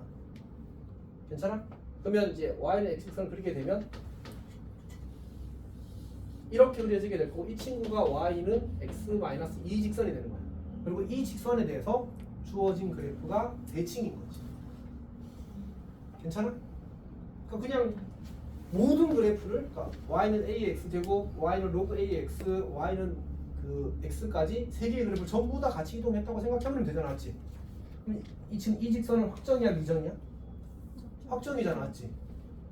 괜찮아? 그러면 이제 y는 x선을 그리게 되면 이렇게 그려지게 될 거고 이 친구가 y는 x-2 직선이 되는 거야. 그리고 이 직선에 대해서 주어진 그래프가 대칭인 거지. 괜찮아? 그러니까 그냥 모든 그래프를 그러니까 y는 ax 되고 y는 log ax, y는 그 x까지 세 개의 그래프를 전부 다 같이 이동했다고 생각하면 되잖아, 맞지? 그럼 지금 이 직선은 확정이야, 미정이야? 확정이잖아, 맞지?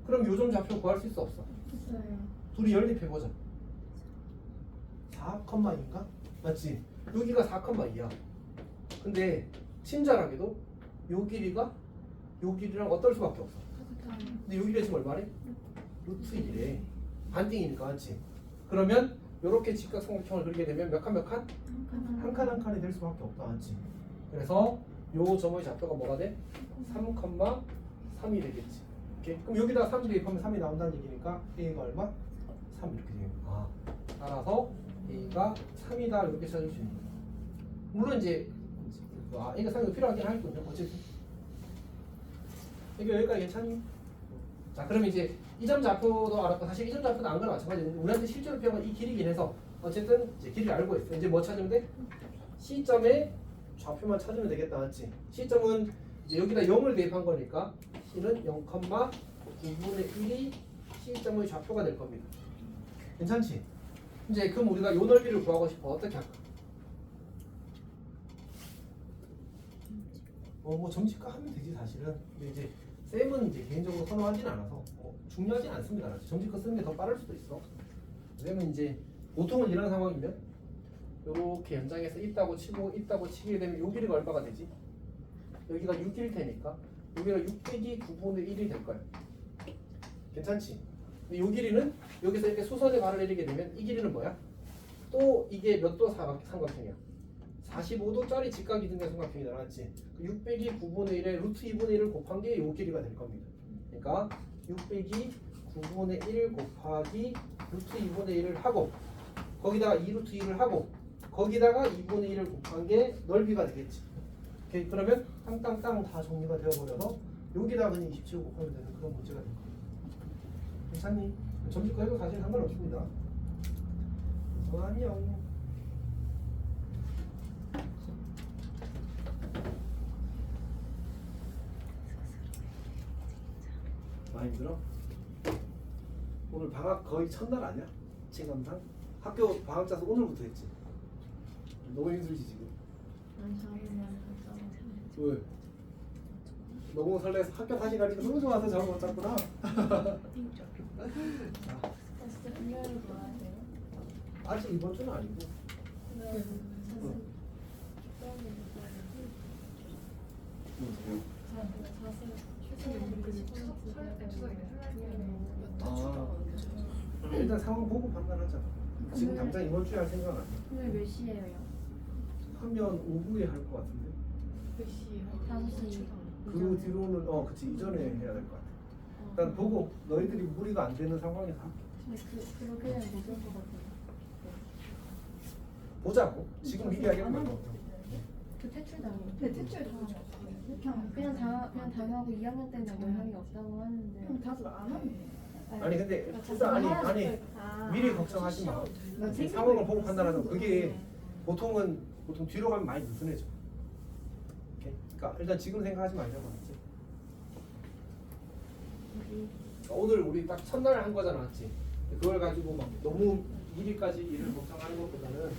그럼 요점 좌표 구할 수 있어, 없어? 있어요. 둘이 연립해보자. 4,2인가? 맞지? 여기가 4,2야. 근데 친절하게도 요 길이가 요 길이랑 어떨 수밖에 없어. 근데 요 길이가 지금 얼마래? 루트 1에 반띵이니까, 맞지? 그러면 요렇게 직각삼각형을 그리게 되면 몇 칸 몇 칸? 한 칸 한 칸이 될 수밖에 없다, 맞지? 그래서 요 점의 좌표가 뭐가 돼? 3,3이 되겠지. 오케이? 그럼 여기다가 3 대입하면 3이 나온다는 얘기니까 A가 얼마? 3 이렇게 되는 거야. 따라서 A가 3이다 이렇게 찾을 수 있는 거야. 물론 이제 A가 3이 필요하긴 하겠군요. 어쨌든 이게 여기까지 괜찮니? 자, 그럼 이제 이 점 좌표도 알았고 사실 이 점 좌표도 안 거나 마찬가지인데 우리한테 실제로 필요한 건 이 길이긴 해서 어쨌든 이제 길이를 알고 있어. 이제 뭐 찾으면 돼? C점의 좌표만 찾으면 되겠다, 맞지? C점은 이제 여기다 0을 대입한 거니까 C는 0,9분의 1이 C점의 좌표가 될 겁니다. 괜찮지? 이제 그럼 우리가 요 넓이를 구하고 싶어. 어떻게 할까? 뭐 점집가 하면 되지 사실은. 근데 이제 쌤은 이제 개인적으로 선호하진 않아서 중요하진 않습니다. 점집가 쓰는 게 더 빠를 수도 있어. 쌤은 이제 보통은 이런 상황이면 요렇게 연장해서 있다고 치게 되면 요 길이가 얼마가 되지? 여기가 6일 테니까 여기가 6 빼기 9분의 1이 될 거야. 괜찮지? 근데 요 길이는 여기서 이렇게 수선에 발을 내리게 되면 이 길이는 뭐야? 또 이게 몇 도 삼각형이야? 45도짜리 직각이 등된 삼각형이 나왔지. 6 빼기 9분의 1에 루트 2분의 1을 곱한 게 요 길이가 될 겁니다. 그러니까 6 빼기 9분의 1 곱하기 루트 2분의 1을 하고 거기다가 2루트 2를 하고 거기다가 2분의 1을 곱한 게 넓이가 되겠지. 오케이, 그러면 땅땅땅 다 정리가 되어버려서 여기다가 그냥 27 곱하면 되는 그런 문제가 될 거예요. 괜찮니? 점집과 해도 사실 상관없습니다. 안녕. 많이 힘들어? 오늘 방학 거의 첫날 아니야? 체감상? 학교 방학 짜서 오늘부터 했지? 너무 힘들지 지금? 왜? 너무 설레서 학교 다시 가니까 너무 좋아서 잠을 못 잤구나. 진짜 금요일에 놀아야 돼요? 아직 이번 주는 아니고. 네. 일단 상황 보고 판단하자. 지금 당장 이번 주에 할 생각은 아니야. 오늘 몇 시에요? 하면 오후에 할 것 같은데. 몇 시에? 5시. 그 뒤로는 그치 이전에 해야 될 것 같아. 일단 보고 너희들이 무리가 안 되는 상황에서 할게. 그렇게는 못할 것 같아요. 보자고. 지금 미리 하기는 말고. 그 퇴출당해요. 퇴출 당하죠. 그냥 당하고 2학년 때는 영향이 없다고 하는데. 그럼 다들 안 하면 아니 근데 일단 아니 미리 걱정하지 마. 이 상황을 보고 판단하는 거. 그게 보통 뒤로 가면 많이 느슨해져. 오케이? 그러니까 일단 지금 생각하지 말자고 하지. 오늘 우리 딱 첫날 한 거잖아, 맞지? 그걸 가지고 막 너무 미리까지 일을 걱정하는 것보다는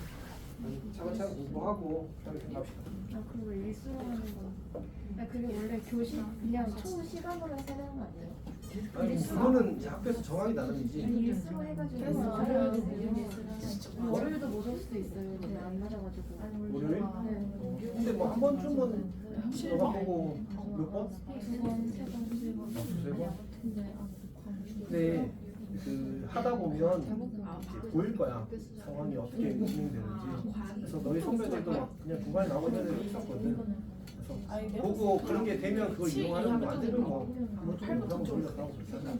차근차근 공부하고 그렇게 생각합시다. 아 그리고 일수로 하는 거. 아 그게 원래 교실 그냥 총 시간으로 해야 되는 거 아니에요? 아니 그거는 이제 학교에서 정하기 나름이지. 아니 일수로 해가지고 월요일도 못 올 수도 있어요. 근데 안 맞아가지고. 월요일? 네. 근데 뭐 한 번쯤은 들어가보고 몇 번? 2번, 3번, 4번. 세 번? 근데 근데 그 하다 보면 이제 보일 거야 상황이 어떻게 진행되는지. 그래서 너희 선배들도 막 그냥 중간에 나오는 애들이 있었거든. 그래서 보고 그런 게 되면 그걸 이용하는 거 안 되면 뭐 그거 좀 못하고 돌려가고 그러잖아.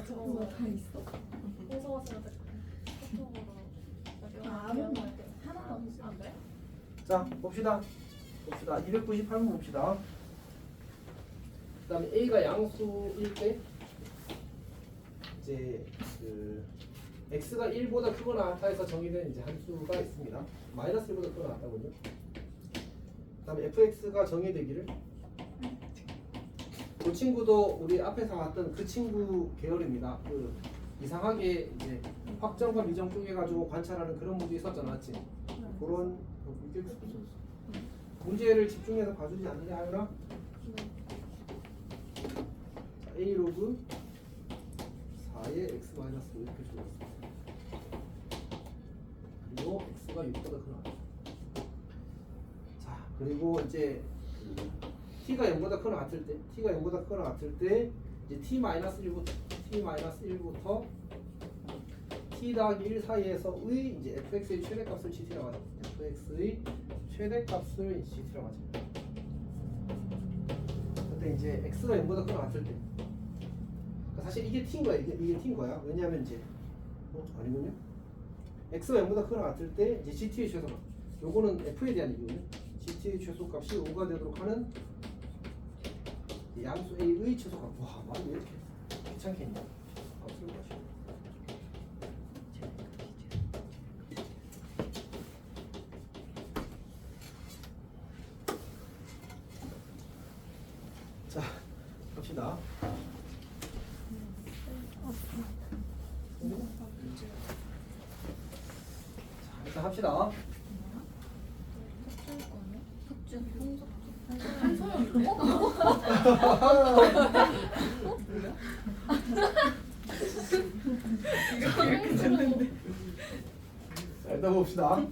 그거 다 있어? 하나도 없어. 자 봅시다. 298번 봅시다. 그 다음에 A가 양수일 때 이제 그 X가 1보다 크거나 같아서 정의된 이제 함수가 있습니다. 마이너스 1보다 크거나 같다군요. 그 다음에 fx가 정의되기를 그 친구도 우리 앞에서 봤던 그 친구 계열입니다. 그 이상하게 이제 확정과 미정 쪼개가지고 관찰하는 그런 문제 있었잖아, 맞지? 그런 문제를 집중해서 봐주지 않느냐 하여라. A 로그 4의 x 마이너스 5 이렇게 적었습니다. 그리고 x가 6보다 크나. 자, 그리고 이제 t가 0보다 크거나 같을 때, t가 0보다 크거나 같을 때 이제 t 마이너스 1부터 t 더하기 1 사이에서의 이제 fx의 최대값을 gt라고 하죠. fx의 최대값을 gt라고 하죠. 그때 이제 x가 0보다 크거나 같을 때. 사실 이게 t인 거야. 이게 t인 거야. 왜냐하면 이제 아니군요. x가 0보다 크거나 같을 때 이제 gt의 최소값. 요거는 f에 대한 얘기거든요. gt의 최소값이 5가 되도록 하는 양수 a의 최소값. 와, 말이 왜 이렇게 귀찮게 했냐? 앞으로 가시죠. 자, 갑시다. 자, 일단 합시다. 자, 일단 봅시다.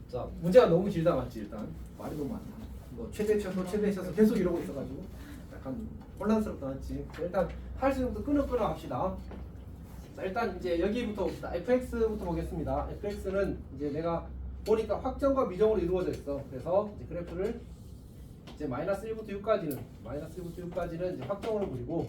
자, 문제가 너무 길다 맞지? 일단 말이 너무 많다. 뭐 최대 최소 계속 이러고 있어가지고 약간 혼란스럽다 맞지? 자, 일단 할 수 있는 것부터 끊어 합시다. 자, 일단 이제 여기부터 봅시다. fx부터 보겠습니다. fx는 이제 내가 보니까 확정과 미정으로 이루어져 있어. 그래서 이제 그래프를 이제 마이너스 1부터 6까지는 이제 확정으로 그리고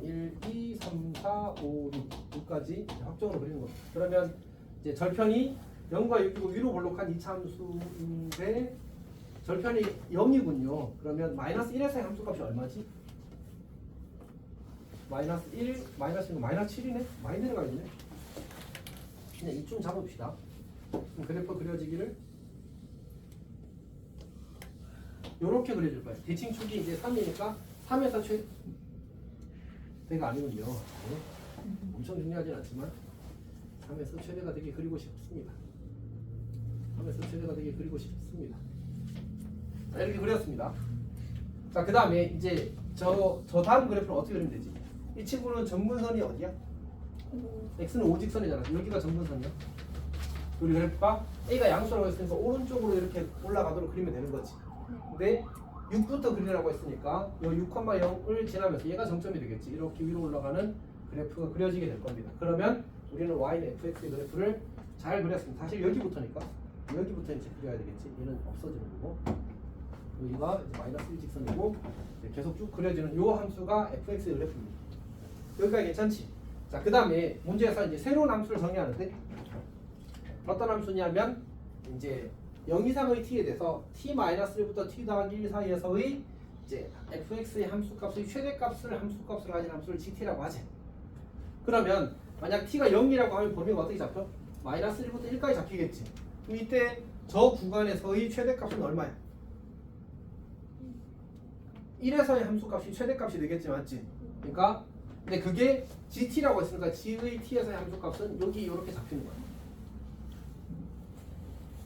1, 2, 3, 4, 5, 6까지 확정으로 그리는 겁니다. 그러면 이제 절편이 0과 6이고 위로 볼록한 이차함수인데 절편이 0이군요. 그러면 마이너스 1에서의 함수값이 얼마지? 마이너스 1, 마이너스 1, 마이너스 7이네? 많이 내려가 있네. 그냥 이쯤 잡읍시다. 그럼 그래프 그려지기를 요렇게 그려줄 거예요. 대칭축이 이제 3이니까 3에서 최대가 아니군요. 네? 엄청 중요하진 않지만 3에서 최대가 되게 그리고 싶습니다. 3에서 최대가 되게 그리고 싶습니다. 자, 이렇게 그렸습니다. 자, 그 다음에 이제 저 다음 그래프는 어떻게 그리면 되지? 이 친구는 전분선이 어디야? x는 오직선이잖아. 여기가 전분선이야. 우리 그래프가 a가 양수라고 했으니까 오른쪽으로 이렇게 올라가도록 그리면 되는 거지. 근데 6부터 그리라고 했으니까 이 6,0을 지나면서 얘가 정점이 되겠지. 이렇게 위로 올라가는 그래프가 그려지게 될 겁니다. 그러면 우리는 y는 fx의 그래프를 잘 그렸습니다. 사실 여기부터 이제 그려야 되겠지. 얘는 없어지는 거고 여기가 이제 마이너스 1 직선이고 계속 쭉 그려지는 이 함수가 fx의 그래프입니다. 여기까지 괜찮지? 자, 그 다음에 문제에서 이제 새로운 함수를 정의하는데 어떤 함수냐면 이제 0 이상의 t에 대해서 t-1부터 t 더하기 1 사이에서의 이제 fx의 함수값의 최대값을 함수값으로 가진 함수를 gt라고 하지. 그러면 만약 t가 0이라고 하면 범위가 어떻게 잡혀? 마이너스 1부터 1까지 잡히겠지. 그럼 이때 저 구간에서의 최대값은 얼마야? 1에서의 함수값이 최대값이 되겠지, 맞지? 그러니까 근데 그게 GT라고 했으니까 G의 T에서의 함수값은 여기 이렇게 잡히는 거야.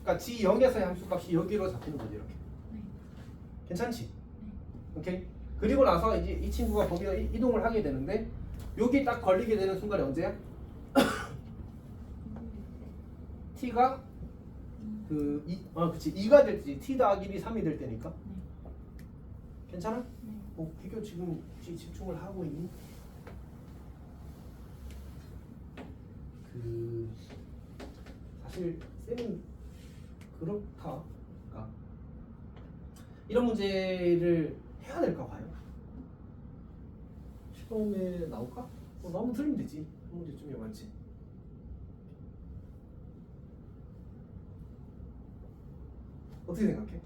그러니까 G0에서의 함수값이 여기로 잡히는 거지, 이렇게. 괜찮지? 오케이. 그리고 나서 이제 이 친구가 거기가 이동을 하게 되는데 여기 딱 걸리게 되는 순간이 언제야? t가 그치 2가 될 때, t 더하기 1이 3이 될 때니까. 괜찮아? 비교 지금 집중을 하고 있니? 사실 쌤은 그렇다. 그러니까 이런 문제를 해야 될까 봐요. 시험에 나올까? 나오면 틀리면 되지. 한 문제쯤에 맞지. 어떻게 생각해?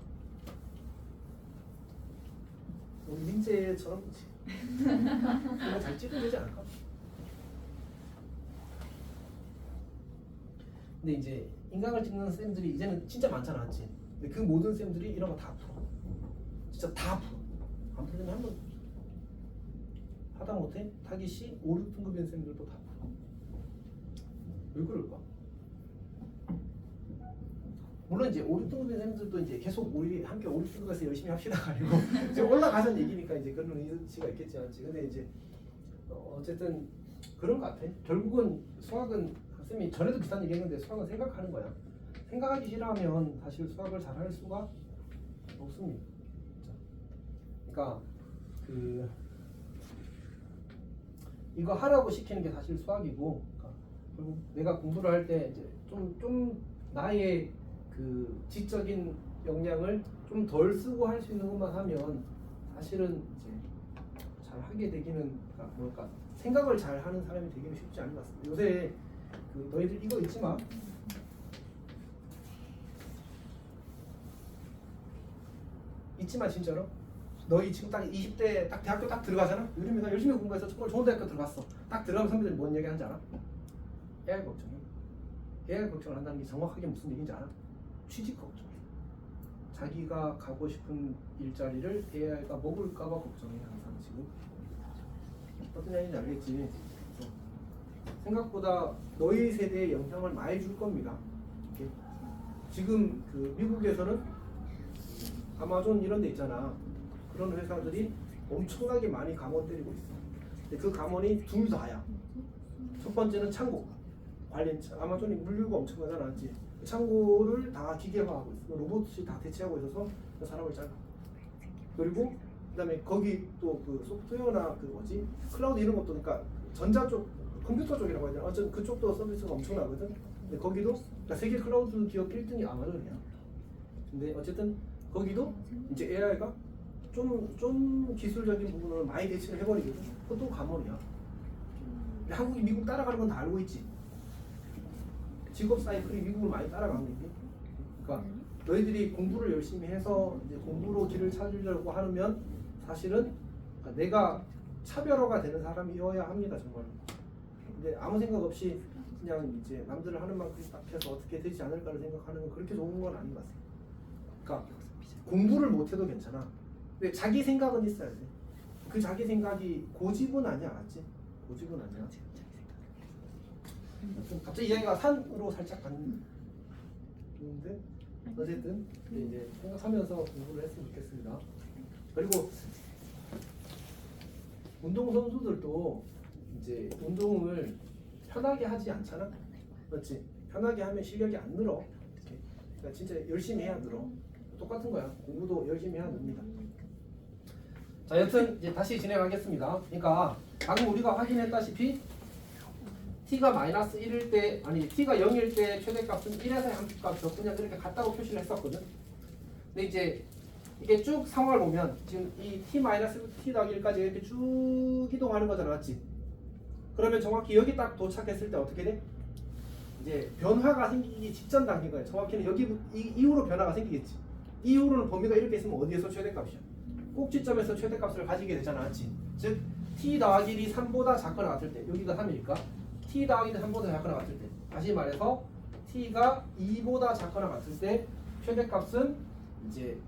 우리 민재처럼 이거 잘 찍으면 되지 않을까? 근데 이제 인강을 찍는 쌤들이 이제는 진짜 많잖아, 맞지? 근데 그 모든 쌤들이 이런 거 다 풀어. 진짜 다 풀어. 안 풀리면 한 번 하다못해 타깃이 5, 6등급인 쌤들도 다 풀어. 왜 그럴까? 물론 이제 5, 6등급인 쌤들도 이제 계속 우리 함께 5, 6등급에서 열심히 합시다가 아니고 이제 올라가자는 얘기니까 이제 그런 의지가 있겠지 않지. 근데 이제 어쨌든 그런 것 같아. 결국은 수학은 쌤이 전에도 비슷한 얘기했는데 수학은 생각하는 거야. 생각하기 싫어하면 사실 수학을 잘할 수가 없습니다. 그러니까 이거 하라고 시키는 게 사실 수학이고, 그러니까 결국 내가 공부를 할 때 이제 좀 나의 그 지적인 역량을 좀 덜 쓰고 할 수 있는 것만 하면 사실은 이제 잘 하게 되기는, 그러니까 뭘까, 생각을 잘 하는 사람이 되기는 쉽지 않은 것 같습니다. 요새 너희들 이거 잊지 마. 잊지 마, 진짜로. 너희 지금 딱 20대 딱 대학교 딱 들어가잖아. 요즘에 나 열심히 공부해서 정말 좋은 대학교 들어갔어. 딱 들어가면 선배들이 뭔 얘기 하는지 알아? AI 걱정해. AI 걱정을 한다는 게 정확하게 무슨 얘기인지 알아? 취직 걱정. 자기가 가고 싶은 일자리를 AI가 먹을까봐 걱정해, 항상 지금. 어떤 얘기인지 알겠지? 생각보다 너희 세대에 영향을 많이 줄 겁니다. 이렇게. 지금 미국에서는 아마존 이런 데 있잖아. 그런 회사들이 엄청나게 많이 감원 때리고 있어. 근데 그 감원이 둘 다야. 첫 번째는 창고. 아마존이 물류가 엄청나잖아. 창고를 다 기계화하고 있어. 로봇이 다 대체하고 있어서 사람을 잘라. 그리고 그다음에 거기 또 소프트웨어나 클라우드 이런 것도, 그러니까 전자 쪽, 컴퓨터 쪽이라고 해야 되나? 어쨌든 그쪽도 서비스가 엄청나거든. 근데 거기도 그러니까 세계 클라우드 기업 1등이 아마존이야. 근데 어쨌든 거기도 이제 AI가 좀 기술적인 부분을 많이 대체를 해버리거든. 그것도 감원이야. 근데 한국이 미국 따라가는 건 다 알고 있지. 직업 사이클이 미국을 많이 따라가는 거지. 그러니까 너희들이 공부를 열심히 해서 이제 공부로 길을 찾으려고 하면 사실은 내가 차별화가 되는 사람이어야 합니다, 정말. 근데 아무 생각 없이 그냥 이제 남들 하는 만큼 딱 해서 어떻게 되지 않을까를 생각하는 건 그렇게 좋은 건 아닌 것 같습니다. 그러니까 공부를 못해도 괜찮아. 근데 자기 생각은 있어야 돼. 그 자기 생각이 고집은 아니야, 맞지? 고집은 아니야. 갑자기 이야기가 산으로 살짝 갔는데 어쨌든 이제 생각하면서 공부를 했으면 좋겠습니다. 그리고 운동 선수들도 이제 운동을 편하게 하지 않잖아, 맞지? 편하게 하면 실력이 안 늘어. 그러니까 진짜 열심히 해야 늘어. 똑같은 거야. 공부도 열심히 해야 늡니다. 자, 여튼 이제 다시 진행하겠습니다. 그러니까 방금 우리가 확인했다시피 t가 마이너스 1일 때, 아니 t가 0일 때 최대값은 1에서의 함수값이요. 그냥 이렇게 같다고 표시를 했었거든. 근데 이제 이게 쭉 상황을 보면 지금 이 t 마이너스 t 더하기 1까지 이렇게 쭉 이동하는 거잖아, 맞지? 그러면 정확히 여기 딱 도착했을 때 어떻게 돼? 이제 변화가 생기기 직전 단계인 정확히는 여기 이후로 변화가 생기겠지. 이후로는 범위가 이렇게 있으면 어디에서 최대값이야? 꼭지점에서 최대값을 가지게 되잖아, 맞지? 즉 t 더하기 1이 3보다 작거나 같을 때, 여기가 3이니까 t 더하기 1이 3보다 작거나 같을 때, 다시 말해서 t가 2보다 작거나 같을 때 최대값은 이제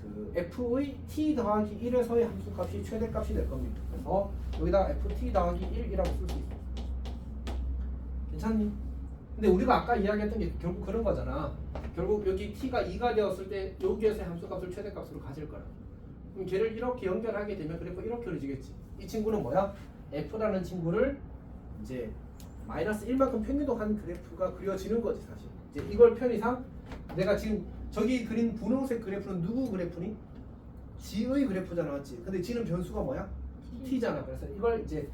그 f의 t 더하기 1에서의 함수값이 최대값이 될 겁니다. 그래서 여기다가 ft 더하기 1이라고 쓸 수 있어. 괜찮니? 근데 우리가 아까 이야기했던 게 결국 그런 거잖아. 결국 여기 t가 2가 되었을 때 여기에서의 함수값을 최대값으로 가질 거야. 그럼 걔를 이렇게 연결하게 되면 그래프 이렇게 그려지겠지. 이 친구는 뭐야? f라는 친구를 이제 마이너스 1만큼 평균도한 그래프가 그려지는 거지 사실. 이제 이걸 편의상 내가 지금 저기 그린 분홍색 그래프는 누구 그래프니? g의 그래프잖아, 맞지? 근데 g는 변수가 뭐야? t잖아. 그래서 이걸 이제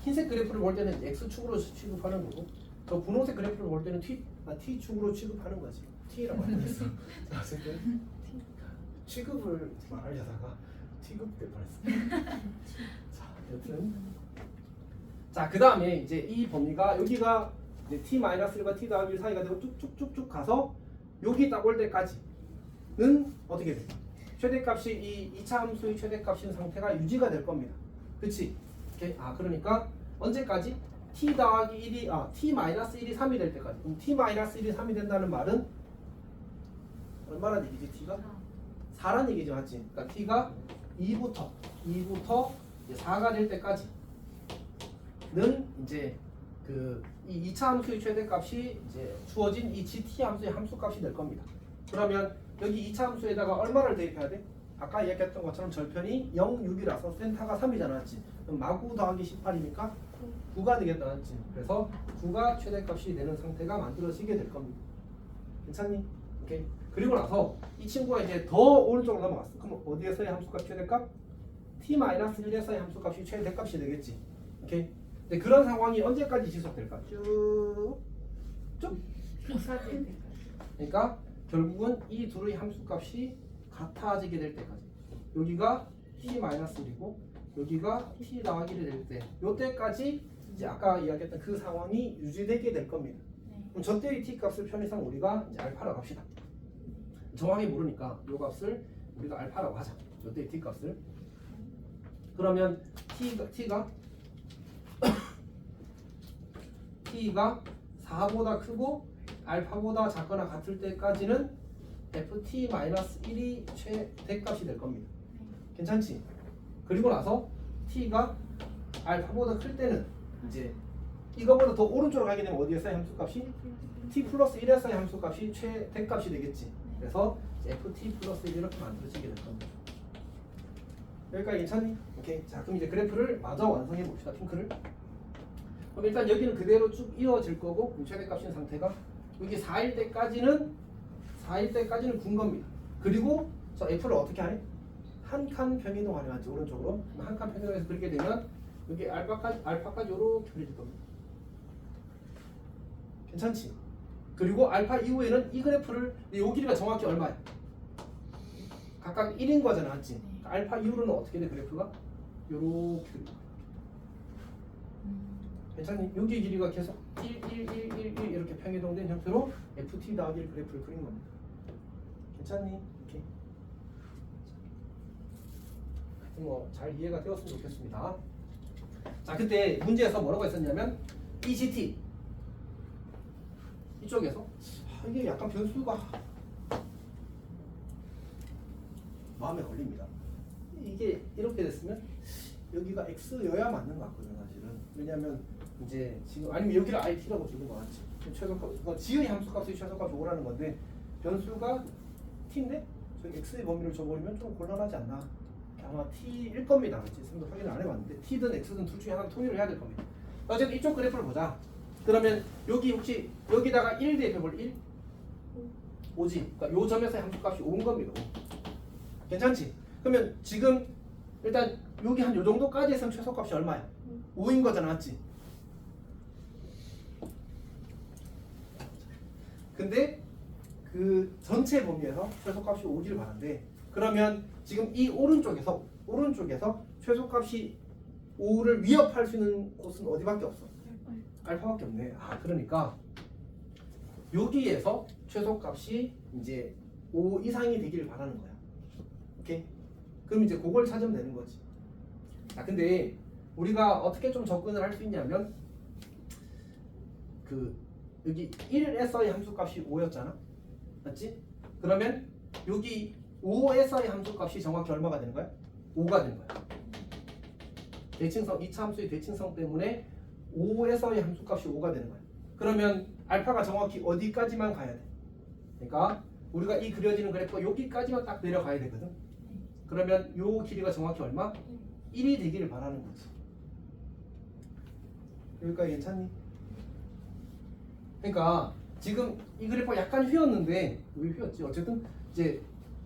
흰색 그래프를 볼 때는 x축으로 취급하는 거고, 저 분홍색 그래프를 볼 때는 t축으로 취급하는 거지. t라고 하겠어. 어쨌든 취급을 말하려다가 취급될 뻔했어. 자, 여튼 그 다음에 이제 이 범위가 여기가 이제 t-1과 t 더하기 1 사이가 되고 쭉쭉쭉쭉 가서 여기 딱 올 때까지는 어떻게 돼? 최대값이 이 2차 함수의 최대값인 상태가 유지가 될 겁니다. 그치? 오케이? 그러니까 언제까지? t 더하기 1이 t-1이 3이 될 때까지. 그럼 t-1이 3이 된다는 말은 얼마란 얘기지? t가? 4란 얘기지, 맞지? 그러니까 t가 2부터 4가 될 때까지는 이제 이 2차 함수의 최대값이 이제 주어진 이 gt 함수의 함수값이 될 겁니다. 그러면 여기 2차 함수에다가 얼마를 대입해야 돼? 아까 이야기했던 것처럼 절편이 0, 6이라서 센터가 3이잖아, 맞지? 그럼 마구 더하기 18이니까 9가 되겠다, 맞지? 그래서 9가 최대값이 되는 상태가 만들어지게 될 겁니다. 괜찮니? 오케이. 그리고 나서 이 친구가 이제 더 오른쪽으로 넘어갔어. 그럼 어디에서의 함수값 최대값? t-1에서의 함수값이 최대값이 되겠지. 오케이. 근데 그런 상황이 언제까지 지속될까? 쭉. 그러니까 결국은 이 둘의 함수값이 같아지게 될 때까지. 여기가 t-1이고 여기가 t 더하기 1이 될 때, 요때까지 이제 아까 이야기했던 그 상황이 유지되게 될 겁니다. 그럼 저때의 t 값을 편의상 우리가 이제 알파라고 합시다. 정확히 모르니까 요 값을 우리가 알파라고 하자. 요때의 t 값을. 그러면 t가 4보다 크고 알파보다 작거나 같을 때까지는 ft-1이 최대값이 될 겁니다. 괜찮지? 그리고 나서 t가 알파보다 클 때는 이제 이거보다 더 오른쪽으로 가게 되면 어디에서의 함수값이? t 플러스 1에서의 함수값이 최대값이 되겠지. 그래서 ft 플러스 1 이렇게 만들어지게 될 겁니다. 여기까지 괜찮니? 오케이. 자, 그럼 이제 그래프를 마저 완성해 봅시다. 핑크를. 그럼 일단 여기는 그대로 쭉 이어질 거고, 최대값인 상태가 여기 4일 때까지는 군 겁니다. 그리고 저 f를 어떻게 하래? 한 칸 평이동하래, 맞지? 오른쪽으로. 한 칸 평이동해서 그렇게 되면 여기 알파까지 이렇게 그려질 겁니다. 괜찮지? 그리고 알파 이후에는 이 그래프를, 이 길이가 정확히 얼마야? 각각 1인 거잖아, 맞지? 알파 이후로는 어떻게 돼, 그래프가? 요렇게 그립니다. 괜찮니? 여기 길이가 계속 1 이렇게 평이동된 형태로 ft 더하기 1 그래프를 그린 겁니다. 괜찮니? 오케이. 잘 이해가 되었으면 좋겠습니다. 자, 그때 문제에서 뭐라고 했었냐면 EGT 이쪽에서 이게 약간 변수가 마음에 걸립니다. 이게 이렇게 됐으면 여기가 x여야 맞는 것 같거든요, 사실은. 왜냐면 이제 지금 아니면 여기를 it라고 주는 거 맞지? 최소값, g의 함수값의 최소값 줘보라는 건데 변수가 t인데 저기 x의 범위를 줘버리면 좀 곤란하지 않나? 아마 t일 겁니다, 맞지? 지금도 확인을 안 해봤는데 t든 x든 둘 중에 하나 통일을 해야 될 겁니다. 어쨌든 이쪽 그래프를 보자. 그러면 여기 혹시 여기다가 1 대입해볼 1? 5지. 그러니까 요 점에서의 함수값이 5인 겁니다. 5. 괜찮지? 그러면 지금 일단 여기 한 요 정도까지 했으면 최소값이 얼마야? 5인 거잖아, 맞지? 근데 그 전체 범위에서 최소값이 5를 바란데, 그러면 지금 이 오른쪽에서 최소값이 5를 위협할 수 있는 곳은 어디밖에 없어? 알파밖에 없네. 그러니까 여기에서 최소값이 이제 5 이상이 되기를 바라는 거야. 오케이? 그럼 이제 그걸 찾으면 되는 거지. 근데 우리가 어떻게 좀 접근을 할 수 있냐면 여기 1에서의 함수값이 5였잖아, 맞지? 그러면 여기 5에서의 함수값이 정확히 얼마가 되는 거야? 5가 되는 거야. 대칭성 2차 함수의 대칭성 때문에 5에서의 함수값이 5가 되는 거야. 그러면 알파가 정확히 어디까지만 가야 돼? 그러니까 우리가 이 그려지는 그래프가 여기까지만 딱 내려가야 되거든. 그러면 요 길이가 정확히 얼마? 1이 되기를 바라는 거지. 여기까지 괜찮니? 그러니까 지금 이 그래프가 약간 휘었는데 왜 휘었지? 어쨌든 이제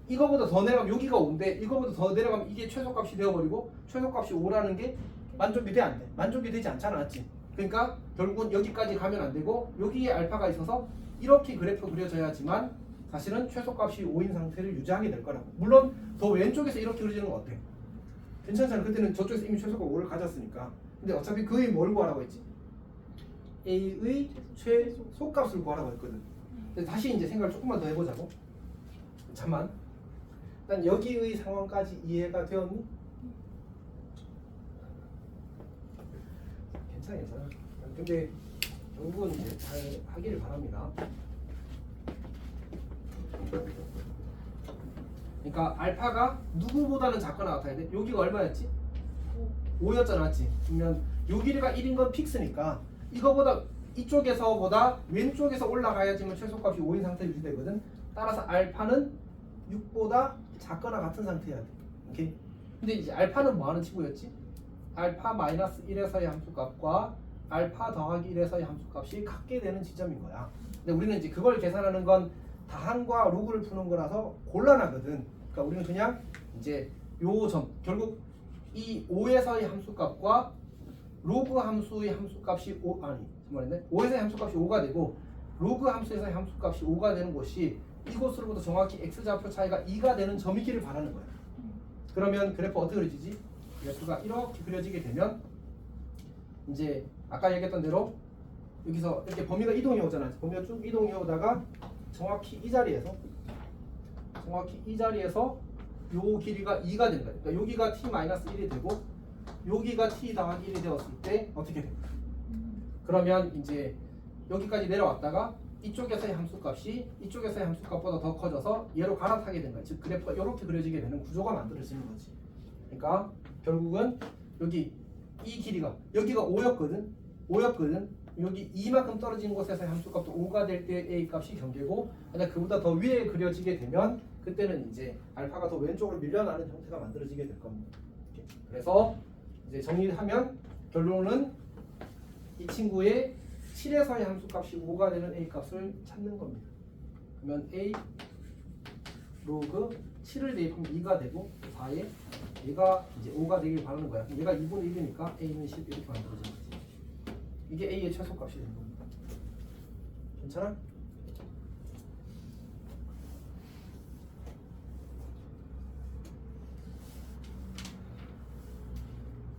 이거보다 더 내려가면 여기가 5인데 이거보다 더 내려가면 이게 최소값이 되어버리고 최소값이 5라는 게 만족이 돼 안 돼? 만족이 되지 않잖아, 맞지? 그러니까 결국은 여기까지 가면 안 되고 여기에 알파가 있어서 이렇게 그래프 그려져야지만 사실은 최소값이 5인 상태를 유지하게 될 거라고. 물론 더 왼쪽에서 이렇게 그려지는 건 어때? 괜찮잖아. 그때는 저쪽에서 이미 최소값 5를 가졌으니까. 근데 어차피 그의 뭘 구하라고 했지? A의 최소값을 구하라고 했거든. 근데 다시 이제 생각을 조금만 더 해보자고. 잠만. 일단 여기의 상황까지 이해가 되었니? 괜찮아. 근데 결국은 이제 잘 하기를 바랍니다. 그러니까 알파가 누구보다는 작거나 같아야 돼. 여기가 얼마였지? 5였잖아, 맞지? 그러면 요 길이가 1인 건 픽스니까 이거보다 이쪽에서보다 왼쪽에서 올라가야지만 최소값이 5인 상태 유지되거든. 따라서 알파는 6보다 작거나 같은 상태여야 돼. 오케이? 근데 이제 알파는 뭐 하는 친구였지? 알파 마이너스 1에서의 함수값과 알파 더하기 1에서의 함수값이 같게 되는 지점인 거야. 근데 우리는 이제 그걸 계산하는 건 다항과 로그를 푸는 거라서 곤란하거든. 그러니까 우리는 그냥 이제 요 점, 결국 이 5에서의 함수값과 로그 함수의 함수값이 5, 아니 정말했네. 5에서의 함수값이 5가 되고 로그 함수에서의 함수값이 5가 되는 곳이 이곳으로부터 정확히 x좌표 차이가 2가 되는 점이기를 바라는 거야. 그러면 그래프 어떻게 그려지지? 그래프가 이렇게 그려지게 되면 이제 아까 얘기했던 대로 여기서 이렇게 범위가 이동해 오잖아. 범위가 쭉 이동해 오다가 정확히 이 자리에서 요 길이가 2가 되는 거야. 그러니까 여기가 t-1이 되고 여기가 t 더하기 1이 되었을 때 어떻게 돼? 그러면 이제 여기까지 내려왔다가 이쪽에서의 함수값이 이쪽에서의 함수값보다 더 커져서 얘로 갈아타게 된 거야. 즉 그래프가 이렇게 그려지게 되는 구조가 만들어지는 거지. 그러니까 결국은 여기 이 길이가 여기가 5였거든. 여기 2만큼 떨어진 곳에서의 함수값도 5가 될 때 A 값이 경계고, 근데 그보다 더 위에 그려지게 되면 그때는 이제 알파가 더 왼쪽으로 밀려나는 형태가 만들어지게 될 겁니다. 그래서 이제 정리하면 결론은 이 친구의 7에서의 함수값이 5가 되는 A 값을 찾는 겁니다. 그러면 A 로그 7을 대입하면 2가 되고 4에 얘가 이제 5가 되길 바라는 거야. 얘가 2분의 1이니까 A는 10 이렇게 만들어진 거지. 이게 A의 최소값이 되는 겁니다. 괜찮아?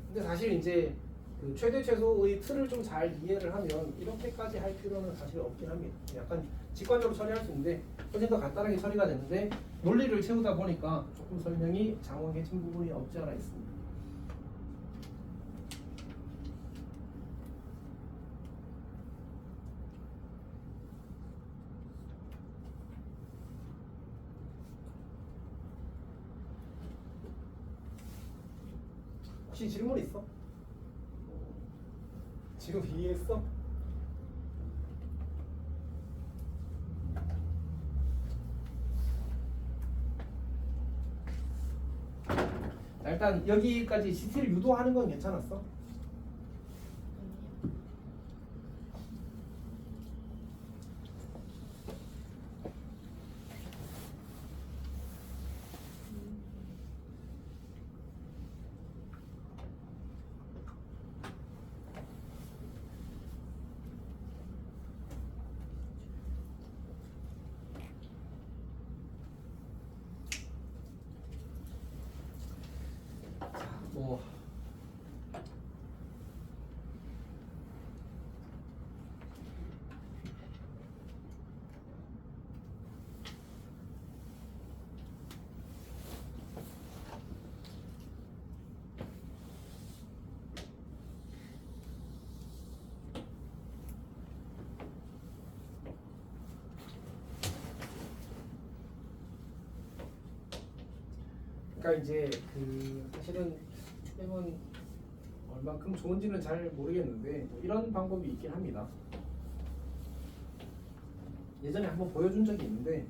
근데 사실 이제 그 최대 최소의 틀을 좀 잘 이해를 하면 이렇게까지 할 필요는 사실 없긴 합니다. 약간 직관적으로 처리할 수 있는데 훨씬 더 간단하게 처리가 되는데 논리를 채우다 보니까 조금 설명이 장황해진 부분이 없지 않아 있습니다. 혹시 질문 있어? 지금 이해했어? 자, 일단 여기까지 CT를 유도하는 건 괜찮았어? 뭐 그러니까 이제 그 사실은 쌤은 얼만큼 좋은지는 잘 모르겠는데 뭐 이런 방법이 있긴 합니다. 예전에 한번 보여준 적이 있는데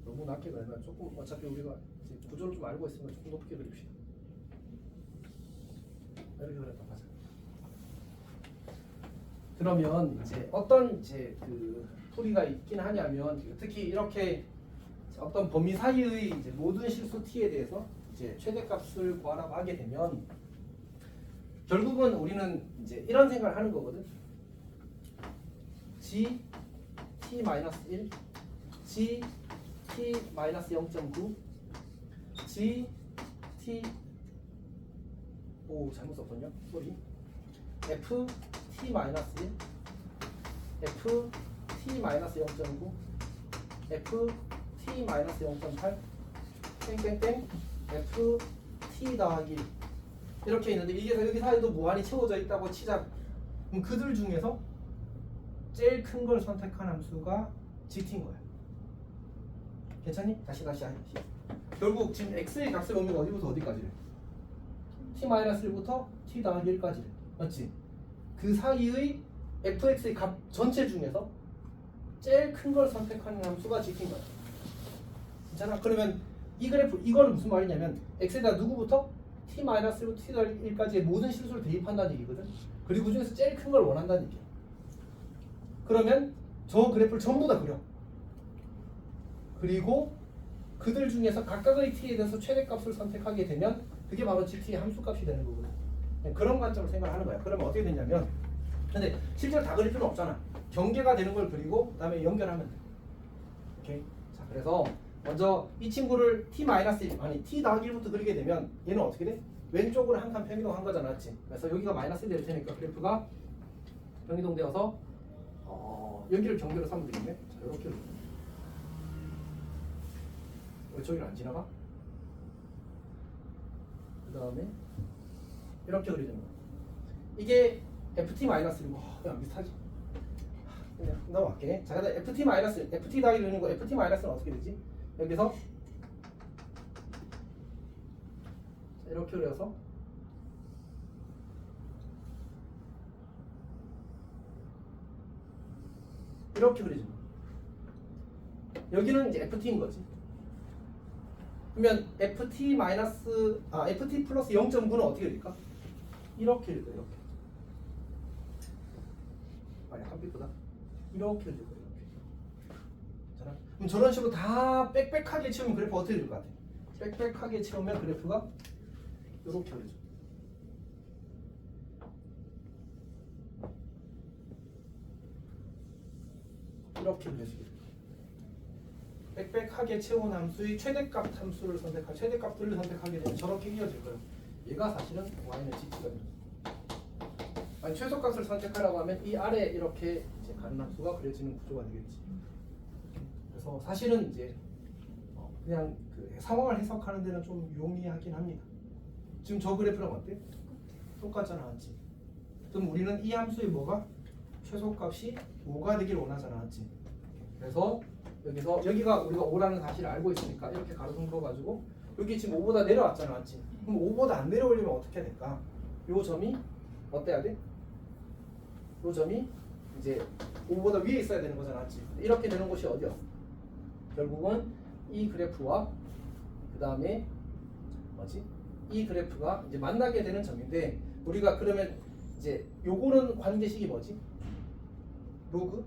너무 낮게 그러면 조금 어차피 우리가 이제 구조를 좀 알고 있으면 조금 높게 그립시다. 이렇게 그렸다 가자. 그러면 이제 어떤 이제 그 풀이가 있긴 하냐면 특히 이렇게 어떤 범위 사이의 이제 모든 실수 t에 대해서 이제 최대값을 구하라고 하게 되면 결국은 우리는 이제 이런 생각을 하는 거거든. g t-1, g t-0.9, g t 오 잘못 썼군요. 쏘리. f t-1, f t-0.9, f t-0.8, 땡땡땡, f t 더하기 이렇게 있는데 이게 여기 사이도 무한히 채워져 있다고 치자. 그럼 그들 중에서 제일 큰 걸 선택한 함수가 gt인 거야. 괜찮니? 다시. 결국 지금 x의 값을 보면 어디부터 어디까지래? t-1부터 t 더하기 1까지래. 맞지? 그 사이의 fx의 값 전체 중에서 제일 큰 걸 선택하는 함수가 gt인 거야. 괜찮아? 그러면 이 그래프 이거는 무슨 말이냐면 x에다 누구부터 t-1부터 t 더하기 1까지의 모든 실수를 대입한다는 얘기거든. 그리고 그 중에서 제일 큰 걸 원한다는 얘기야. 그러면 저 그래프를 전부 다 그려. 그리고 그들 중에서 각각의 t에 대해서 최대값을 선택하게 되면 그게 바로 gt의 함수값이 되는 거거든. 그런 관점으로 생각을 하는 거야. 그러면 어떻게 되냐면 근데 실제로 다 그릴 필요는 없잖아. 경계가 되는 걸 그리고 그 다음에 연결하면 돼. 오케이? 자, 그래서 먼저 이 친구를 t-1 아니 t 더하기 1부터 그리게 되면 얘는 어떻게 돼? 왼쪽으로 한 칸 평이동한 거잖아. 맞지? 그래서 여기가 마이너스 1 될 테니까 그래프가 평이동되어서 여기를 경계로 삼으면 되겠네. 자, 이렇게 왜 저기를 안 지나가? 그 다음에 이렇게 그리는 거야. 이게 ft-1이고 그냥 비슷하지? 그냥 넘어갈게. 자, 그다음 ft 더하기 그리는 거 ft-는 어떻게 되지? 여기서 자, 이렇게 그려서 이렇게 그리죠. 여기는 이제 ft인 거지. 그러면 ft 플러스 0.9는 어떻게 그릴까? 이렇게 그릴까? 이렇게. 약간 삐쁘다. 이렇게 그릴 거야. 이렇게. 그럼 저런 식으로 다 빽빽하게 채우면 그래프 어떻게 될 것 같아? 빽빽하게 채우면 그래프가 이렇게 그려져. 이렇게 그려지게 돼. 빽빽하게 채운 함수의 최대값 함수를 선택할 최대값들을 선택하게 되면 저렇게 이어질 거예요. 얘가 사실은 y는 gt가 되는 거예요. 아니 최소값을 선택하라고 하면 이 아래 이렇게 이제 가는 함수가 그려지는 구조가 되겠지. 그래서 사실은 이제 그냥 그 상황을 해석하는 데는 좀 용이하긴 합니다. 지금 저 그래프랑 어때? 똑같잖아, 맞지? 그럼 우리는 이 함수의 뭐가? 최소값이 5가 되길 원하잖아, 맞지? 그래서 여기가 우리가 5라는 사실을 알고 있으니까 이렇게 가로등 그어가지고 여기 지금 5보다 내려왔잖아, 맞지? 그럼 5보다 안 내려오려면 어떻게 해야 될까? 요 점이 어때야 돼? 요 점이 이제 5보다 위에 있어야 되는 거잖아, 맞지? 이렇게 되는 곳이 어디야? 결국은 이 그래프와 그 다음에 뭐지? 이 그래프가 이제 만나게 되는 점인데 우리가 그러면 이제 요거는 관계식이 뭐지? 로그?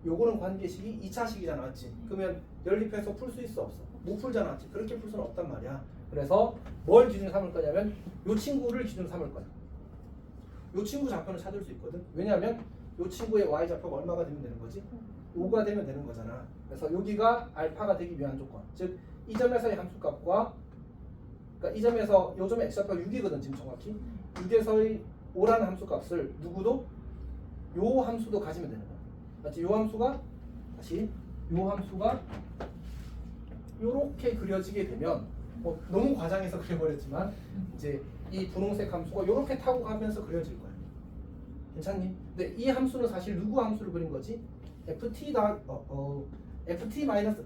요거는 관계식이 2차식이잖아, 맞지? 그러면 연립해서 풀 수 있어, 없어? 못 풀잖아, 맞지? 그렇게 풀 수는 없단 말이야. 그래서 뭘 기준으로 삼을 거냐면 요 친구를 기준으로 삼을 거야. 요 친구 좌표는 찾을 수 있거든. 왜냐하면 요 친구의 y 좌표가 얼마가 되면 되는 거지? 5가 되면 되는 거잖아. 그래서 여기가 알파가 되기 위한 조건. 즉 이 점에서의 함수값과 그러니까 이 점에서 요 점의 x좌표가 6이거든 지금 정확히. 6에서의 5라는 함수값을 누구도 요 함수도 가지면 되는 거야. 맞지? 요 함수가 다시 요 함수가 요렇게 그려지게 되면 너무 과장해서 그려버렸지만 이제 이 분홍색 함수가 요렇게 타고 가면서 그려질 거야. 괜찮니? 근데 이 함수는 사실 누구 함수를 그린 거지? ft ft 마이너스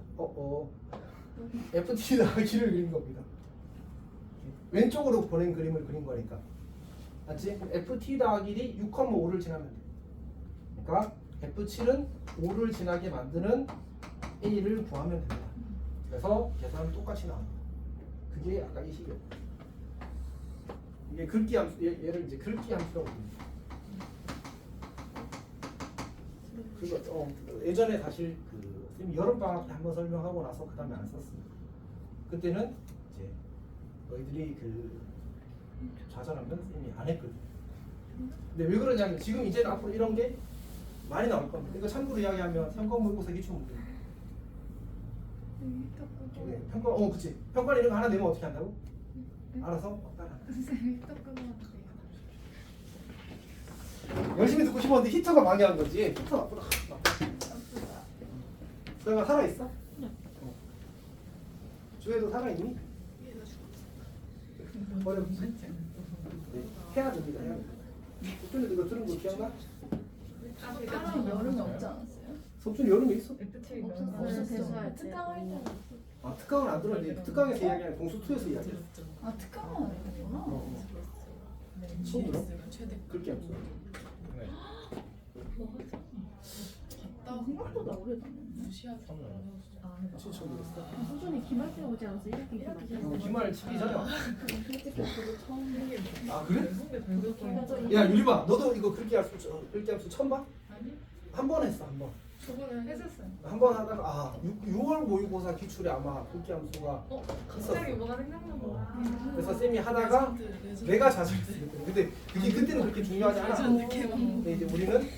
ft 더하기를 그린 겁니다. 왼쪽으로 보낸 그림을 그린 거니까. 맞지? ft 더하기 6,5를 지나면 돼. 그러니까 F7은 5를 지나게 만드는 A를 구하면 됩니다. 그래서 계산은 똑같이 나옵니다. 그게 아까 이 식이에요. 이게 긁기 함수, 얘를 이제 긁기 함수라고 부릅니다. 그거 예전에 사실 그 선생님 여름방학 때 한번 설명하고 나서 그 다음에 안 썼어요. 그때는 이제 너희들이 그 좌절하면 선생님이 안 했거든. 근데 왜 그러냐면 지금 이제 앞으로 이런 게 많이 나올 겁니다. 이거 참고로 이야기하면 평가 모의고사 기출 문제. 평가 그치. 평가 이런 거 하나 내면 어떻게 한다고? 알아서 따라. 선생님 또 끊어도 돼요. 열심히 듣고 싶었는데 히터가 방해한 거지. 히터 나쁘다. 너가 살아 있어? 네. 주혜도 살아 있니? 머리 해야 됩니다. 해야 됩니다. 속준이 이거 들은 거 기억나? 특강은 여름에 없지 않았어요? 속준이 여름에 있어? 없어 대수할 때. 특강할 때는 아 특강은 안 들었는데 특강에서 이야기하는 공수 2에서 이야기했어. 아 특강은 안 했구나. 처음 들어? 그렇게 없어. 생각보다 오래됐네. 진짜 처음 들었어. 소준이 기말 때 오지 않았어? 1학기 기말 때. 기말 치기 전에 왔어. 솔직히 저도 처음 아 그래? 야 유리봐, 너도 이거 그렇게 함수 처음 봐? 한 번 했어 한 번. 저번에 했었어요. 한 번 하다가 6월 모의고사 기출에 아마 그렇게 함수가 갑자기 뭐가 생각난 거야. 그래서 쌤이 하다가 내가 자살했어요. 근데 그게 그때는 그렇게 중요하지 않아. 근데 이제 우리는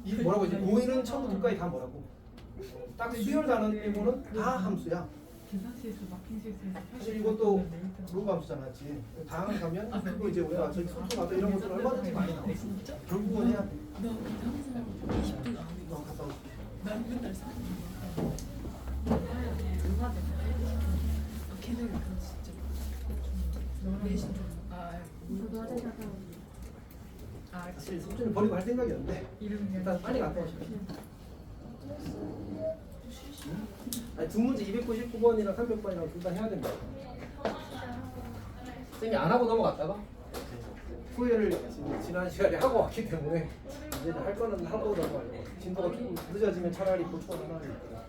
이 뭐라고 이제 고의는 처음부터 끝까지 다 뭐라고 딱 수열 단원 빼고는 다 함수야. 계산실에서 막힌 실수에서 사실 이것도 로그 함수잖아, 맞지? 다음 가면 그거 이제 우리가 저기 소통 가서 이런 것들 얼마든지 많이 나와. 결국은 해야 돼. 나 항상 20분 안 해. 너 갔다 올게. 난 맨날 사. 걔네는 그거 진짜 내신 좀. 저도 하다가 사실 속준을 버리고 할 생각이었는데 일단 빨리 갔다 오시면. 아니 두 문제 299번이랑 300번이랑 둘 다 해야 된다. 쌤이 안 하고 넘어갔다가 후회를 지난 시간에 하고 왔기 때문에 이제 할 거는 하고 넘어가려고. 진도가 조금 늦어지면 차라리 보충을 하나 하니까.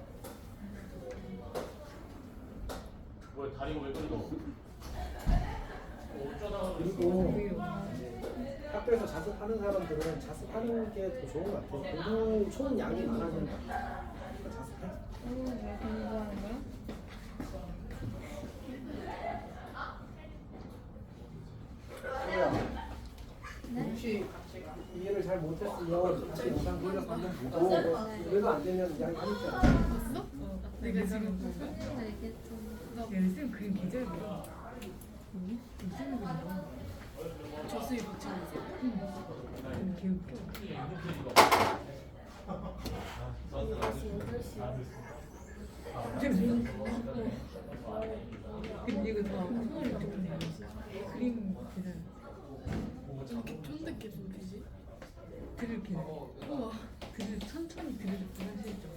뭐 다리가 왜 그러노? 그리고 이제 학교에서 자습하는 사람들은 자습하는 게 더 좋은 것 같아요. 공부 총 양이 많아지는 것 같아요. 자습해. 왜 공부하는 거야? 혹시 이해를 잘 못했으면 다시 영상 돌려서 한번 보고 그래도 안 되면 이야기 하니까. 봤어? 내가 지금 보고. 알겠죠. 쌤 그림 굉장히 뭐야? 쌤이 그린 거. 저수이 박찬호지. 응. 개웃겨. 근데 이거 다 그림 계산. 저렇게 쫀득해 보이지? 글을 계산. 우와. 글을 천천히 글을 계산실 좀.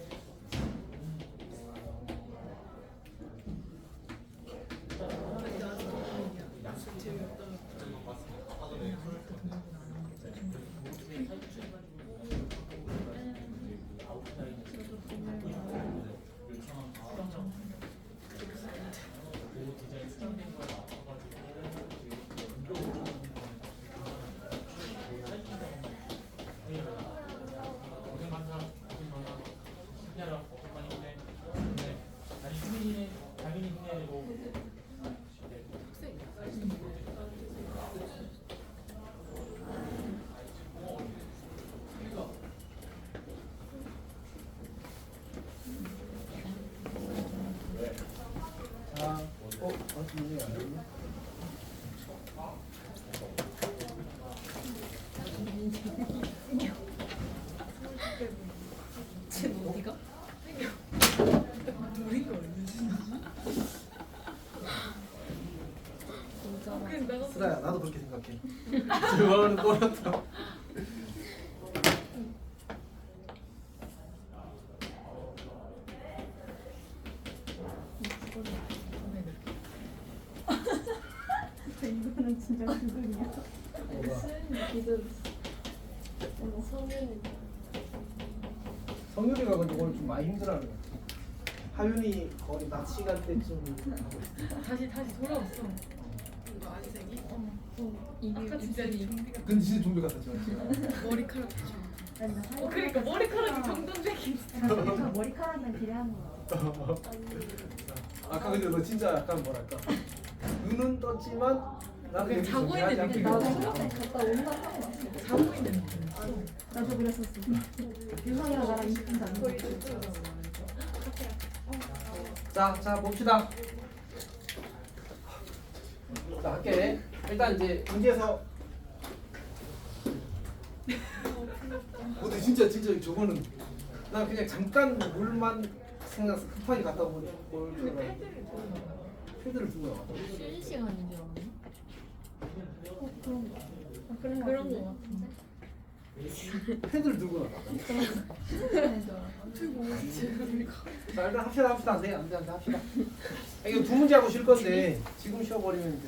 문제 안 되네. 지금 어디가? 우린 거 아니지? 쓰라야 나도 그렇게 생각해. 즐거워하는 꼬였다. 진짜 그분이야. 뭐가? 성유리가 근데 오늘 좀 많이 힘들어하는 것 같아. 하윤이 거의 낮 시간대쯤 다시 돌아왔어. 이거 안색이? 이게 아까 진짜 준비가 근데 진짜 좀비 같았지 맞지? 머리카락 죠. 나 그러니까 머리카락이 정돈되긴. 머리카락은 기대하는 거. 아까 근데 너 진짜 약간 뭐랄까 눈은 떴지만 나는 그냥 여기서 자고 준비하지 있는 않고 느낌. 나도 있는 처음에 거야. 갔다 온다 하고 왔어. 자고 있는 느낌. 나도 그랬었어. 유성이랑 나랑 20분 잤는데. 자 봅시다. 자 할게. 일단 이제 문제에서 근데 진짜 저거는 나 그냥 잠깐 물만 생각해서 급하게 갔다 오니 줄 알았는데 패드를 두고 나와. 쉬는 시간인 줄 알았네. 그런 거. 그런 거 같은데. 패드를 들고 나와. 자 일단 합시다. 안돼 합시다. 이거 두 문제 하고 쉴 건데 지금 쉬어버리면 이제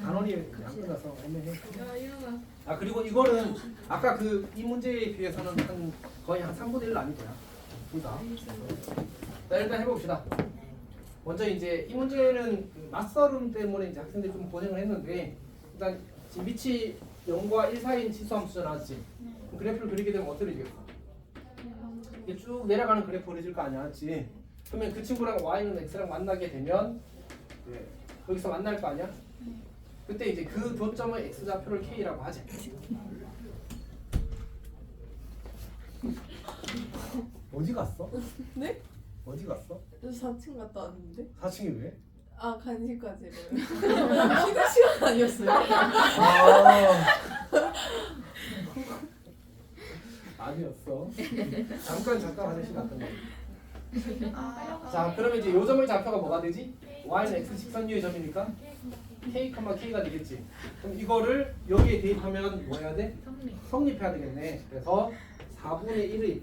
단원이 안 끝나서 애매해. 야 일어나. 아 그리고 이거는 아까 그 이 문제에 비해서는 거의 한 3분의 1 아닐 거야. 둘 다. 자 일단 해봅시다. 먼저 이제 이 문제는 그 맞설음 때문에 이제 학생들이 좀 고생을 했는데 일단 지금 밑이 0과 1 사이인 치수함수 나왔지. 그럼 그래프를 그리게 되면 어떻게 되겠어? 이게 쭉 내려가는 그래프 그려질 거 아니야, 맞지? 그러면 그 친구랑 y는 x랑 만나게 되면 여기서 만날 거 아니야? 그때 이제 그 교점의 x 좌표를 k라고 하지. 어디 갔어? 네? 어디 갔어? 저 4층 갔다 왔는데? 4층이 왜? 아 간식까지 쉬는 시간 아니었어요? 아 아니었어. 잠깐 화장실 갔던 거. 자 그러면 이제 요점의 좌표가 뭐가 되지? y는 x 직선유의 점이니까 k, k가 되겠지. 그럼 이거를 여기에 대입하면 뭐 해야 돼? 성립해야 되겠네. 그래서 4분의 1의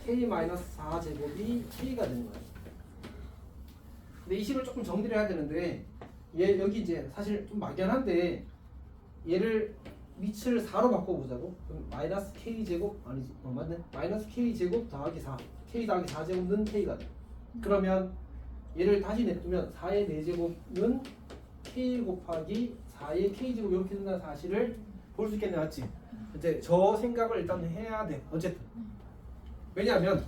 k-4제곱이 k가 되는 거야. 근데 이 식을 조금 정리를 해야 되는데 얘 여기 이제 사실 좀 막연한데 얘를 밑을 4로 바꿔보자고. 그럼 마이너스 k제곱 아니지 맞네. 마이너스 k제곱 더하기 4 k 더하기 4제곱은 k가 돼. 그러면 얘를 다시 냅두면 4의 4제곱은 k 곱하기 4의 k제곱 이렇게 된다는 사실을 볼 수 있겠네. 맞지? 이제 저 생각을 일단 해야 돼. 어쨌든 왜냐하면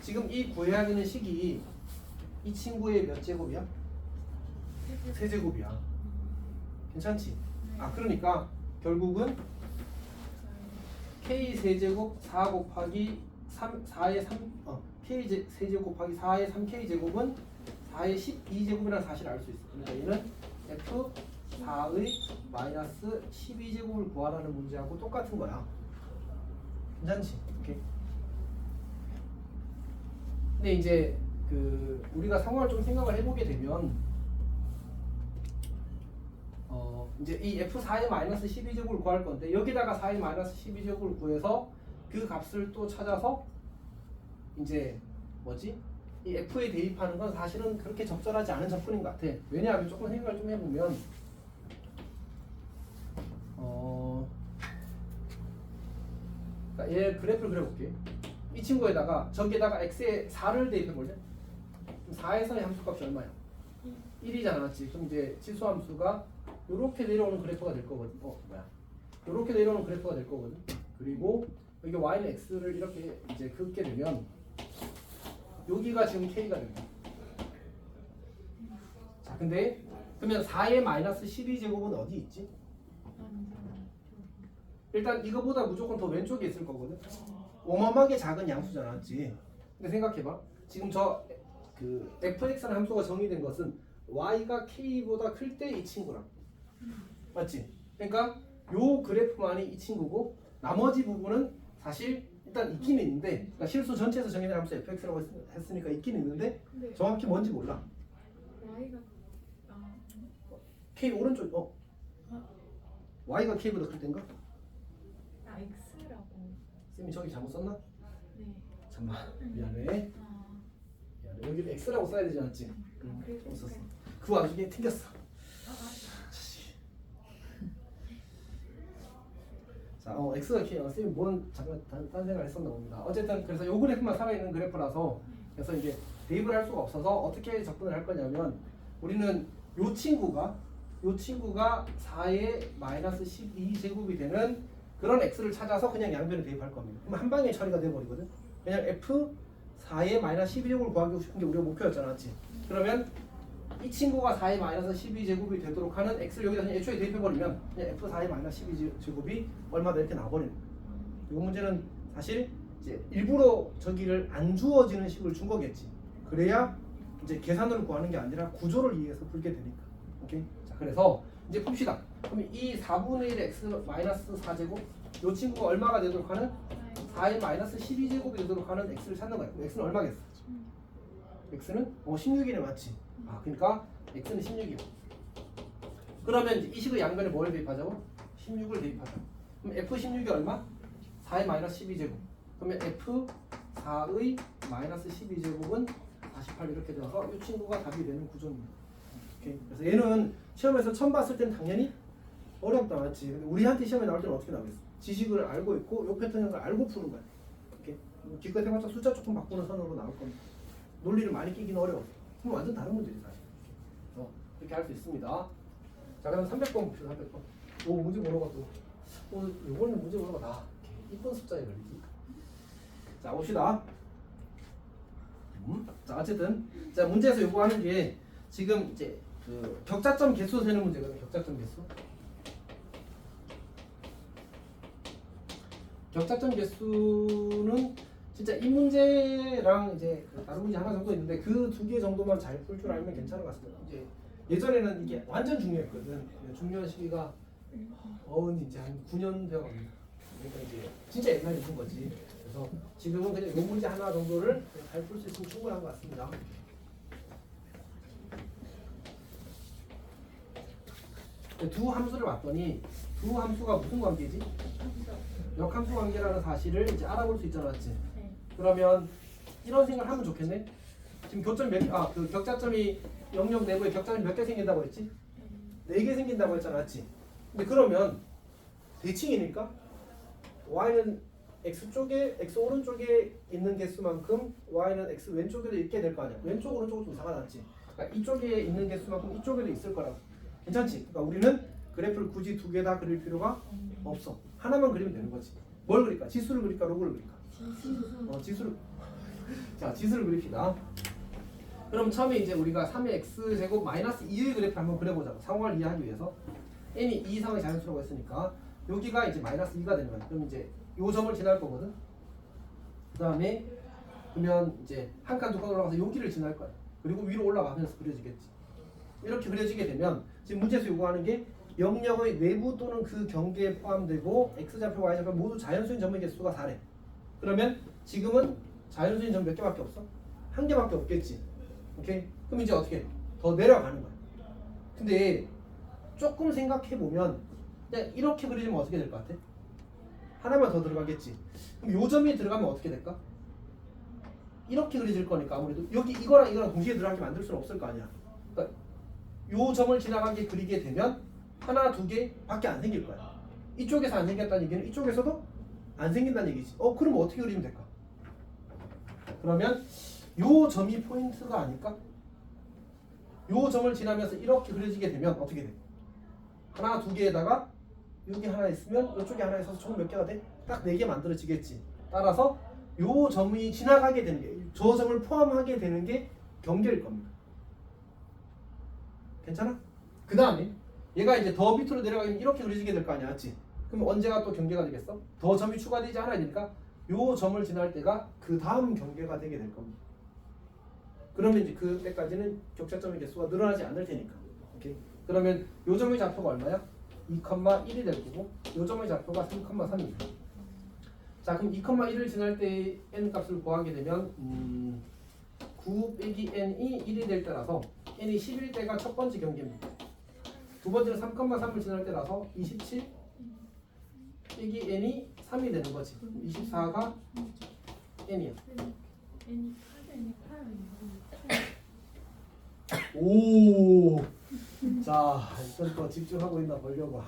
지금 이 구해야 되는 식이 이 친구의 몇 제곱이야? 3제곱이야. 괜찮지? 아 그러니까 결국은 k 세제곱 4 곱하기 4의 3 k 세제곱 곱하기 4의 3k 제곱은 4의 12제곱이라는 사실을 알 수 있어. 그러니까 얘는 f4의 마이너스 12제곱을 구하라는 문제하고 똑같은 거야. 괜찮지? 오케이. 근데 이제 그 우리가 상황을 좀 생각을 해보게 되면 이제 이 f4의 마이너스 12제곱을 구할 건데 여기다가 4의 마이너스 12제곱을 구해서 그 값을 또 찾아서 이제 뭐지? 이 f에 대입하는 건 사실은 그렇게 적절하지 않은 접근인 것 같아. 왜냐하면 조금 생각을 좀 해보면 그러니까 얘 그래프를 그려볼게. 이 친구에다가 저기에다가 x에 4를 대입해볼래? 그럼 4에서의 함수값이 얼마야? 1이잖아, 맞지? 그럼 이제 치수함수가 요렇게 내려오는 그래프가 될 거거든. 요렇게 내려오는 그래프가 될 거거든. 그리고 여기 y는 x를 이렇게 이제 긋게 되면 여기가 지금 k가 됩니다. 자, 근데 그러면 4의 마이너스 12제곱은 어디 있지? 일단 이거보다 무조건 더 왼쪽에 있을 거거든. 어마어마하게 작은 양수잖아, 맞지? 근데 생각해봐. 지금 저 그 fx라는 함수가 정의된 것은 y가 k보다 클 때 이 친구랑 맞지? 그러니까 요 그래프만이 이 친구고 나머지 부분은 사실 일단 있긴 있는데 그러니까 실수 전체에서 정의된 함수 fx라고 했으니까 있긴 있는데 정확히 뭔지 몰라. y가 k 오른쪽 y가 k보다 클 때인가? x라고. 쌤이 저기 잘못 썼나? 네. 잠깐만 미안해. 여기를 x라고 써야 되지 않았지? 잘못 썼어. 그 와중에 튕겼어. 자, x가 k, 쌤이 뭔 잠깐 딴 생각을 했었나 봅니다. 어쨌든 그래서 요 그래프만 살아있는 그래프라서 그래서 이제 대입을 할 수가 없어서 어떻게 접근을 할 거냐면 우리는 요 친구가 4의 마이너스 12제곱이 되는 그런 x를 찾아서 그냥 양변에 대입할 겁니다. 그럼 한 방에 처리가 돼버리거든. 그냥 f 4의 마이너스 12제곱을 구하고 싶은 게 우리가 목표였잖아, 맞지? 그러면 이 친구가 4의 마이너스 12제곱이 되도록 하는 x를 여기다 그냥 애초에 대입해버리면 그냥 f 4의 마이너스 12제곱이 얼마다 이렇게 나와버리는 거야. 이 문제는 사실 이제 일부러 저기를 안 주어지는 식을 준 거겠지. 그래야 이제 계산으로 구하는 게 아니라 구조를 이해해서 풀게 되니까. 오케이? 자, 그래서 이제 풉시다. 그럼 이 4분의 1 x 마이너스 4제곱 이 친구가 얼마가 되도록 하는 4의 마이너스 12제곱이 되도록 하는 x를 찾는 거야. x는 얼마겠어? x는 16이네, 맞지? 아, 그러니까 x는 16이고. 그러면 이제 이 식의 양변에 뭘 대입하자고? 16을 대입하자. 그럼 f16이 얼마? 4의 마이너스 12제곱. 그러면 f4의 마이너스 12제곱은 48 이렇게 되어서 이 친구가 답이 되는 구조입니다. 오케이? 그래서 얘는 시험에서 처음 봤을 땐 당연히 어렵다, 맞지? 근데 우리한테 시험에 나올 때는 어떻게 나오겠어? 지식을 알고 있고 요 패턴을 알고 푸는 거야. 오케이? 기껏 해봤자 숫자 조금 바꾸는 선으로 나올 겁니다. 논리를 많이 끼기는 어려워. 그럼 완전 다른 문제지 사실. 이렇게 할 수 있습니다. 자, 그럼 300번 봅시다. 300번. 오, 문제 번호가 또 오늘 이번에 문제 번호가 다 이쁜 숫자에 걸리지. 자, 봅시다. 자, 어쨌든 자, 문제에서 요구하는 게 지금 이제 그 격자점 개수 세는 문제거든요. 격자점 개수. 격자점 개수는 진짜 이 문제랑 이제 다른 문제 하나 정도 있는데 그 두 개 정도만 잘 풀 줄 알면 괜찮은 것 같습니다. 이제 예전에는 이게 완전 중요했거든. 중요한 시기가 이제 한 9년 되어갑니다. 그러니까 이제 진짜 옛날에 있는 거지. 그래서 지금은 그냥 이 문제 하나 정도를 잘 풀 수 있으면 충분한 것 같습니다. 두 함수를 봤더니 두 함수가 무슨 관계지? 역함수 관계라는 사실을 이제 알아볼 수 있잖아, 맞지? 그러면 이런 생각을 하면 좋겠네. 지금 교점 그 격자점이 영역 내부에 격자점이 몇 개 생긴다고 했지? 4개 생긴다고 했잖아, 맞지? 근데 그러면 대칭이니까 y는 x 쪽에 x 오른쪽에 있는 개수만큼 y는 x 왼쪽에도 있게 될 거 아니야. 왼쪽 오른쪽은 좀 이상하지 않지? 그러니까 이쪽에 있는 개수만큼 이쪽에도 있을 거라고. 괜찮지? 그러니까 우리는 그래프를 굳이 두 개 다 그릴 필요가 없어. 하나만 그리면 되는 거지. 뭘 그릴까? 지수를 그릴까? 로그를 그릴까? 지수를. 자, 지수를 그립시다. 그럼 처음에 이제 우리가 3의 x제곱 마이너스 2의 그래프 한번 그려보자고. 상황을 이해하기 위해서. n이 2 이상의 자연수라고 했으니까 여기가 이제 마이너스 2가 되는 거야. 그럼 이제 요 점을 지날 거거든. 그 다음에 그러면 이제 한 칸 두 칸 올라가서 여기를 지날 거야. 그리고 위로 올라가면서 그려지겠지. 이렇게 그려지게 되면 지금 문제에서 요구하는 게 영역의 내부 또는 그 경계에 포함되고 x좌표, y좌표 모두 자연수인 점의 개수가 4래. 그러면 지금은 자연수인 점 몇 개밖에 없어? 한 개밖에 없겠지. 오케이? 그럼 이제 어떻게 해? 더 내려가는 거야. 근데 조금 생각해 보면 그냥 이렇게 그리면 어떻게 될 것 같아? 하나만 더 들어가겠지. 그럼 요 점이 들어가면 어떻게 될까? 이렇게 그려질 거니까 아무래도 여기 이거랑 동시에 들어가게 만들 수는 없을 거 아니야. 그러니까 요 점을 지나가게 그리게 되면 하나, 두 개밖에 안 생길 거야. 이쪽에서 안 생겼다는 얘기는 이쪽에서도 안 생긴다는 얘기지. 그럼 어떻게 그리면 될까? 그러면 요 점이 포인트가 아닐까? 요 점을 지나면서 이렇게 그려지게 되면 어떻게 돼? 하나, 두 개에다가 여기 하나 있으면 이쪽에 하나 있어서 총 몇 개가 돼? 딱 4개 만들어지겠지. 따라서 요 점이 지나가게 되는 게, 저 점을 포함하게 되는 게 경계일 겁니다. 괜찮아? 그 다음에 얘가 이제 더 밑으로 내려가면 이렇게 그려지게 될 거 아니야, 맞지? 그럼 언제가 또 경계가 되겠어? 더 점이 추가되지 않아야 되니까 요 점을 지날 때가 그 다음 경계가 되게 될 겁니다. 그러면 이제 그때까지는 격자점의 개수가 늘어나지 않을 테니까. 오케이? 그러면 요 점의 좌표가 얼마야? 2,1이 될 거고 요 점의 좌표가 3,3입니다. 자, 그럼 2,1을 지날 때 n 값을 구하게 되면 9 빼기 n이 1이 될 때라서 n이 11 때가 첫 번째 경계입니다. 두 번째는 3,3을 지날 때라서 27 빼기 n이 3이 되는 거지. 24가 n이야. 오, 자, 일단 또 집중하고 있나 보려고.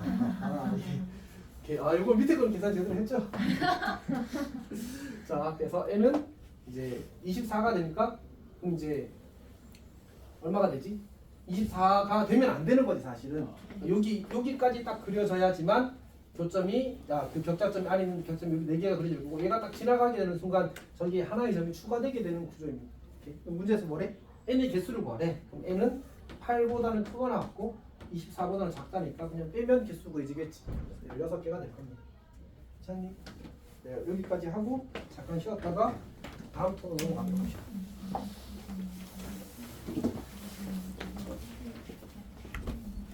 오케이. 아 이거 밑에 건 계산 제대로 했죠? 자 그래서 n은 이제 24가 되니까 그럼 이제 얼마가 되지? 24가 되면 안 되는 거지 사실은. 여기까지 딱 그려져야지만 교점이 그 격자점이 안에 있는 격점이 여기 4개가 그려져 있고 얘가 딱 지나가게 되는 순간 저기 하나의 점이 추가되게 되는 구조입니다. 오케이. 그럼 문제에서 뭐래? n의 개수를 구하래. 그럼 n은 8보다는 크거나 같고 24보다는 작다니까 그냥 빼면 개수 구해지겠지. 16개가 될 겁니다. 찬님, 네, 여기까지 하고 잠깐 쉬었다가 다음 토론 넘어가도록 합시다.